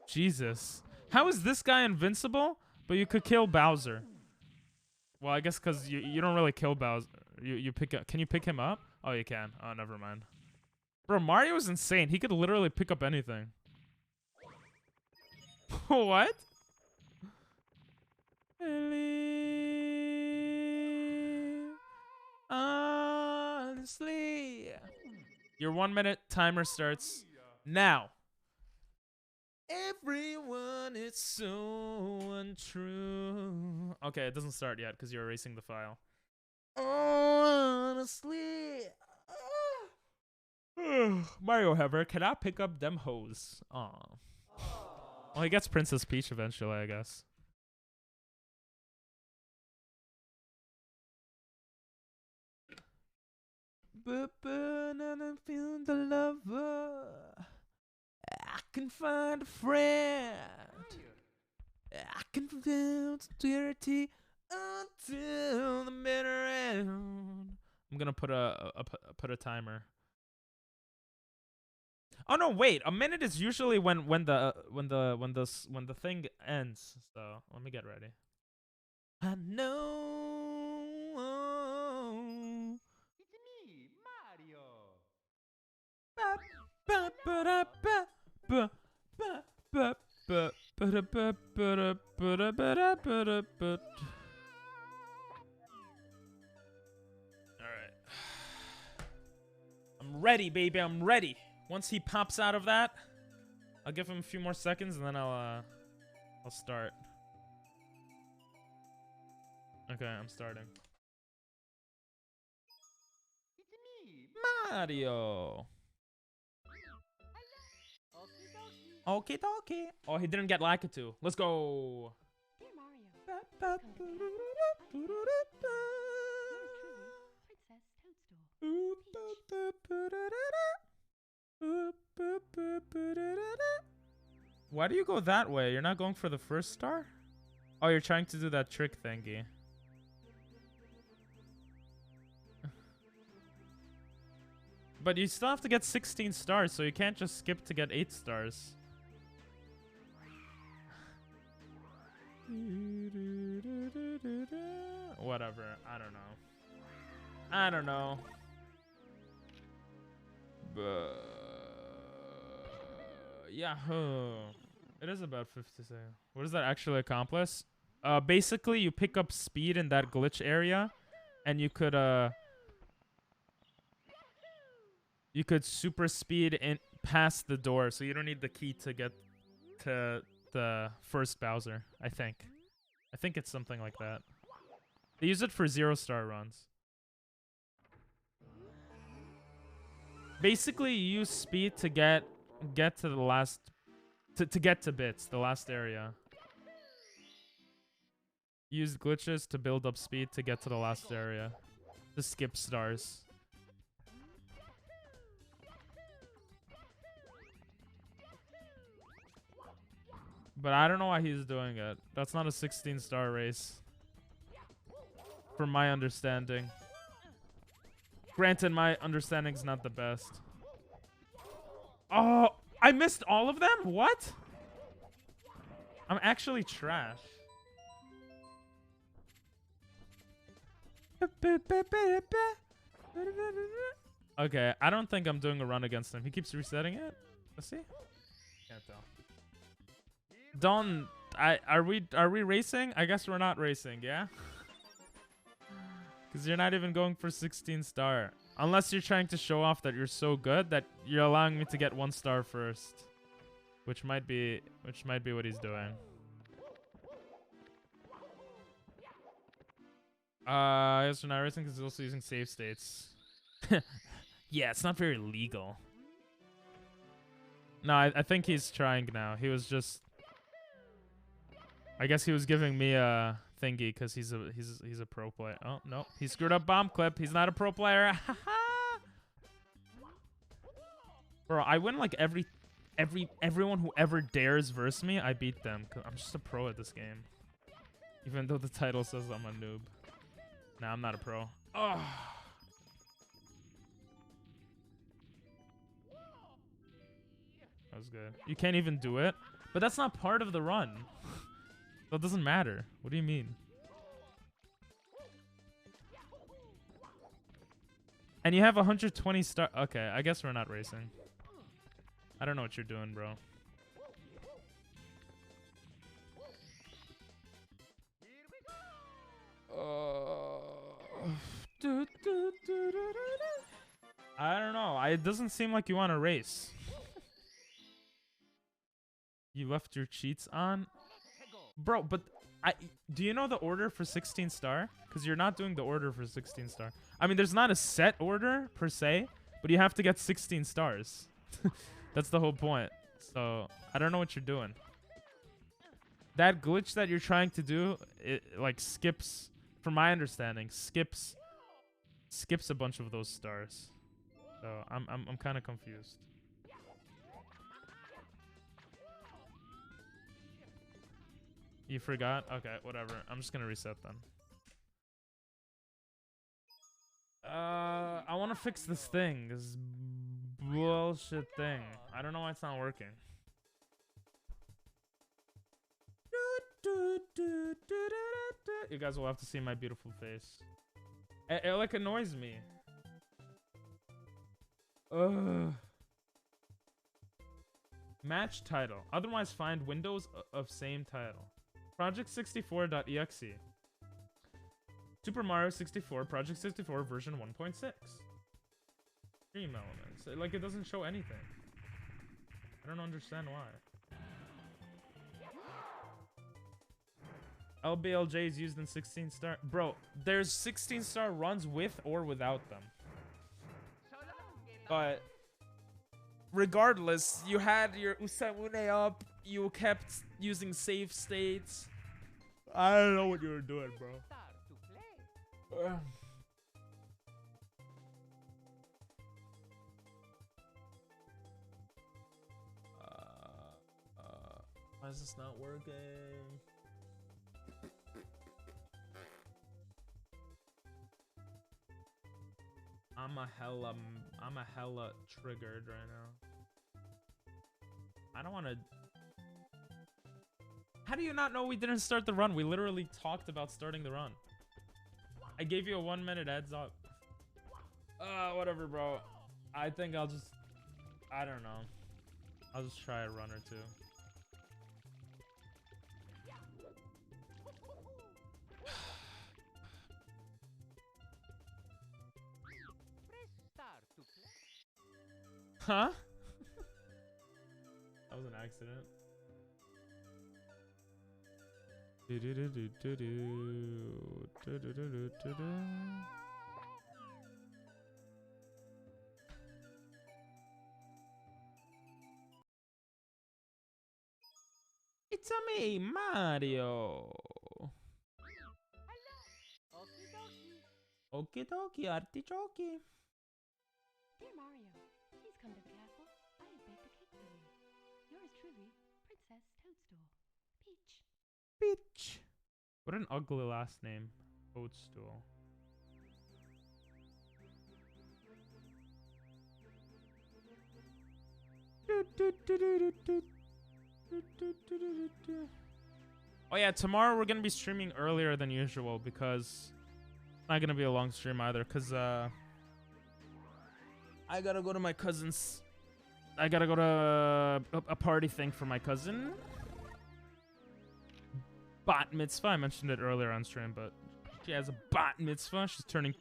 Jesus. How is this guy invincible, but you could kill Bowser? Well, I guess because you don't really kill Bowser. You pick up. Can you pick him up? Oh, you can. Oh, never mind. Bro, Mario is insane. He could literally pick up anything. What? Honestly. Your 1 minute timer starts now. Everyone is so untrue. Okay, it doesn't start yet because you're erasing the file. Honestly. Mario, however, cannot pick up them hoes. Aw. Well, he gets Princess Peach eventually, I guess. And I'm feeling the lover. I can find a friend. I can feel security until the bitter end. I'm gonna put a timer. Oh no, wait. A minute is usually when the thing ends. So let me get ready. I know. It's me, Mario. Alright. I'm ready, baby. I'm ready. Once he pops out of that, I'll give him a few more seconds and then I'll start. Okay, I'm starting. It's me, Mario. Okie dokie. Oh, he didn't get Lakitu. Let's go. Dear Mario, Why do you go that way? You're not going for the first star? Oh, you're trying to do that trick thingy. But you still have to get 16 stars, so you can't just skip to get 8 stars. Whatever. I don't know. I don't know. But Yahoo. It is about 50 seconds. What does that actually accomplish? Basically you pick up speed in that glitch area, and you could super speed in past the door, so you don't need the key to get to the first Bowser. I think it's something like that. They use it for 0-star runs. Basically, you use speed to get to the last to get to bits, the last area. Use glitches to build up speed to get to the last area. To skip stars. But I don't know why he's doing it. That's not a 16-star race. From my understanding. Granted, my understanding's not the best. Oh, I missed all of them? What? I'm actually trash. Okay, I don't think I'm doing a run against him. He keeps resetting it. Let's see. Can't tell. Don't. Are we racing? I guess we're not racing. Yeah. Because you're not even going for 16 star. Unless you're trying to show off that you're so good that you're allowing me to get 1 star first. Which might be what he's doing. I guess we're not racing because he's also using save states. Yeah, it's not very legal. No, I think he's trying now. He was just... I guess he was giving me a thingy because he's a pro player. Oh, no. He screwed up bomb clip. He's not a pro player. Bro, I win like everyone who ever dares verse me, I beat them. 'Cause I'm just a pro at this game. Even though the title says I'm a noob. Nah, I'm not a pro. Oh. That was good. You can't even do it? But that's not part of the run. So it doesn't matter. What do you mean? And you have 120 star... Okay, I guess we're not racing. I don't know what you're doing, bro. I don't know. It doesn't seem like you want to race. You left your cheats on? Bro, but do you know the order for 16 star? Because you're not doing the order for 16 star. I mean, there's not a set order per se, but you have to get 16 stars. That's the whole point. So, I don't know what you're doing. That glitch that you're trying to do, it like skips, from my understanding, skips a bunch of those stars. So, I'm kind of confused. You forgot? Okay, whatever. I'm just gonna reset then. I want to fix this thing. This bullshit thing. I don't know why it's not working. You guys will have to see my beautiful face. It like annoys me. Ugh. Match title. Otherwise find windows of same title. Project64.exe. Super Mario 64, Project 64 version 1.6. Stream elements. Like, it doesn't show anything. I don't understand why. LBLJ is used in 16 star. Bro, there's 16 star runs with or without them. But regardless, you had your Usamune up. You kept using save states. I don't know what you were doing, bro. Why is this not working? I'm a hella triggered right now. I don't want to. How do you not know we didn't start the run? We literally talked about starting the run. I gave you a 1 minute heads up. Whatever, bro. I think I'll just... I don't know. I'll just try a run or two. Huh? That was an accident. It's a me, Mario. Okie dokie, artichoke. Dear Mario, please come to the castle. I have baked a cake for you. Yours truly, Princess Toadstool. Peach. Peach. What an ugly last name. Toadstool. Oh yeah, tomorrow we're gonna be streaming earlier than usual because it's not gonna be a long stream either. Cause I gotta go to my cousin's. I gotta go to a party thing for my cousin. Bat mitzvah. I mentioned it earlier on stream, but she has a bat mitzvah.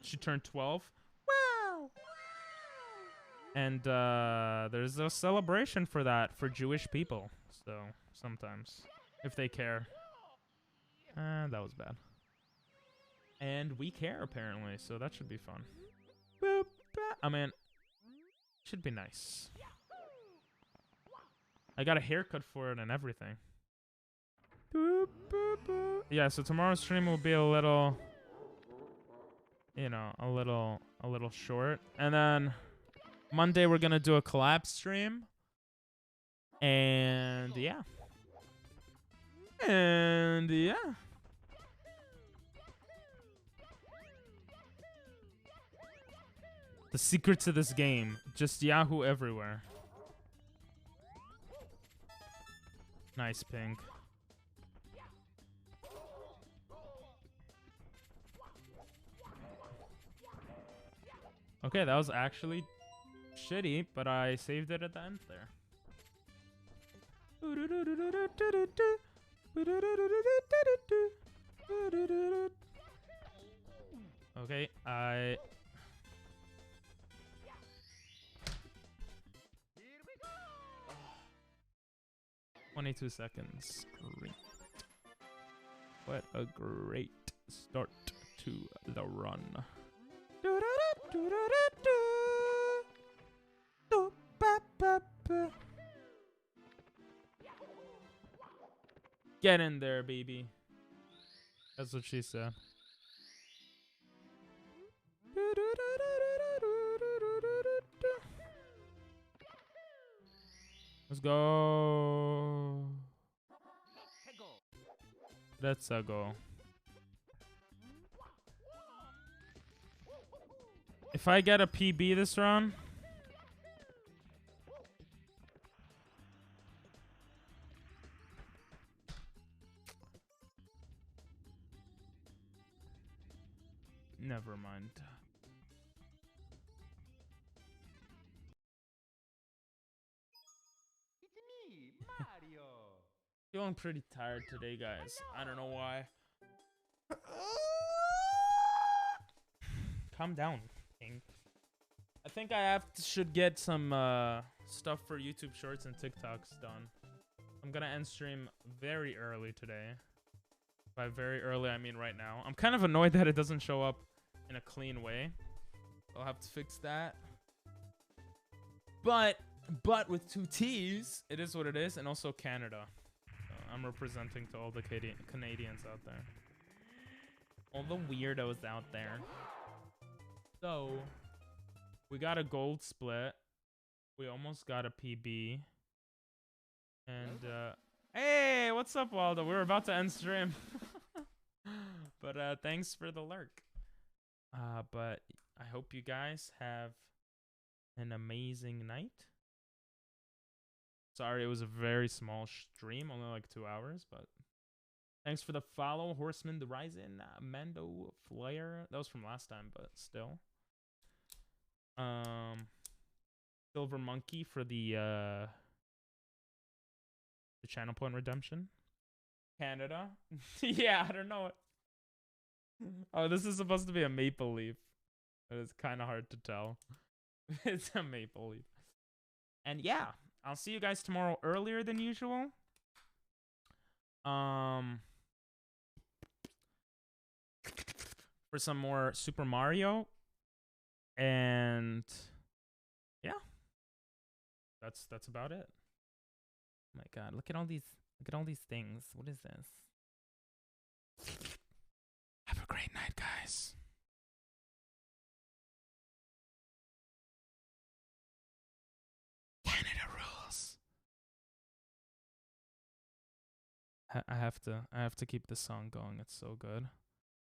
She turned 12. Wow. And there's a celebration for that for Jewish people. So sometimes, if they care. That was bad. And we care apparently, so that should be fun. Boop, I mean, should be nice. I got a haircut for it and everything. Boop, boop, boop. Yeah, so tomorrow's stream will be a little, you know, a little short. And then Monday we're gonna do a collab stream. And yeah. And yeah. The secret to this game, just Yahoo everywhere. Nice pink. Okay, that was actually shitty, but I saved it at the end there. Okay, 22 seconds. Great. What a great start to the run. Get in there, baby. That's what she said. Let's go. Let's go. If I get a PB this round, never mind. Feeling pretty tired today, guys. I don't know why. Calm down, King. I think I should get some stuff for YouTube Shorts and TikToks done. I'm gonna end stream very early today. By very early, I mean right now. I'm kind of annoyed that it doesn't show up in a clean way. I'll have to fix that. But with 2 T's, it is what it is, and also Canada. I'm representing to all the Canadians out there. All the weirdos out there. So, we got a gold split. We almost got a PB. And, hey, what's up, Waldo? We were about to end stream. But, thanks for the lurk. But I hope you guys have an amazing night. Sorry, it was a very small stream, only like 2 hours, but thanks for the follow, Horseman, the Ryzen, Mando, Flare. That was from last time, but still. Silver Monkey for the channel point redemption. Canada. Yeah, I don't know. Oh, this is supposed to be a maple leaf. But it's kind of hard to tell. It's a maple leaf. And yeah. I'll see you guys tomorrow earlier than usual. For some more Super Mario. And yeah. That's about it. Oh my god, look at all these things. What is this? Have a great night, guys. Canada rules. I have to keep this song going. It's so good.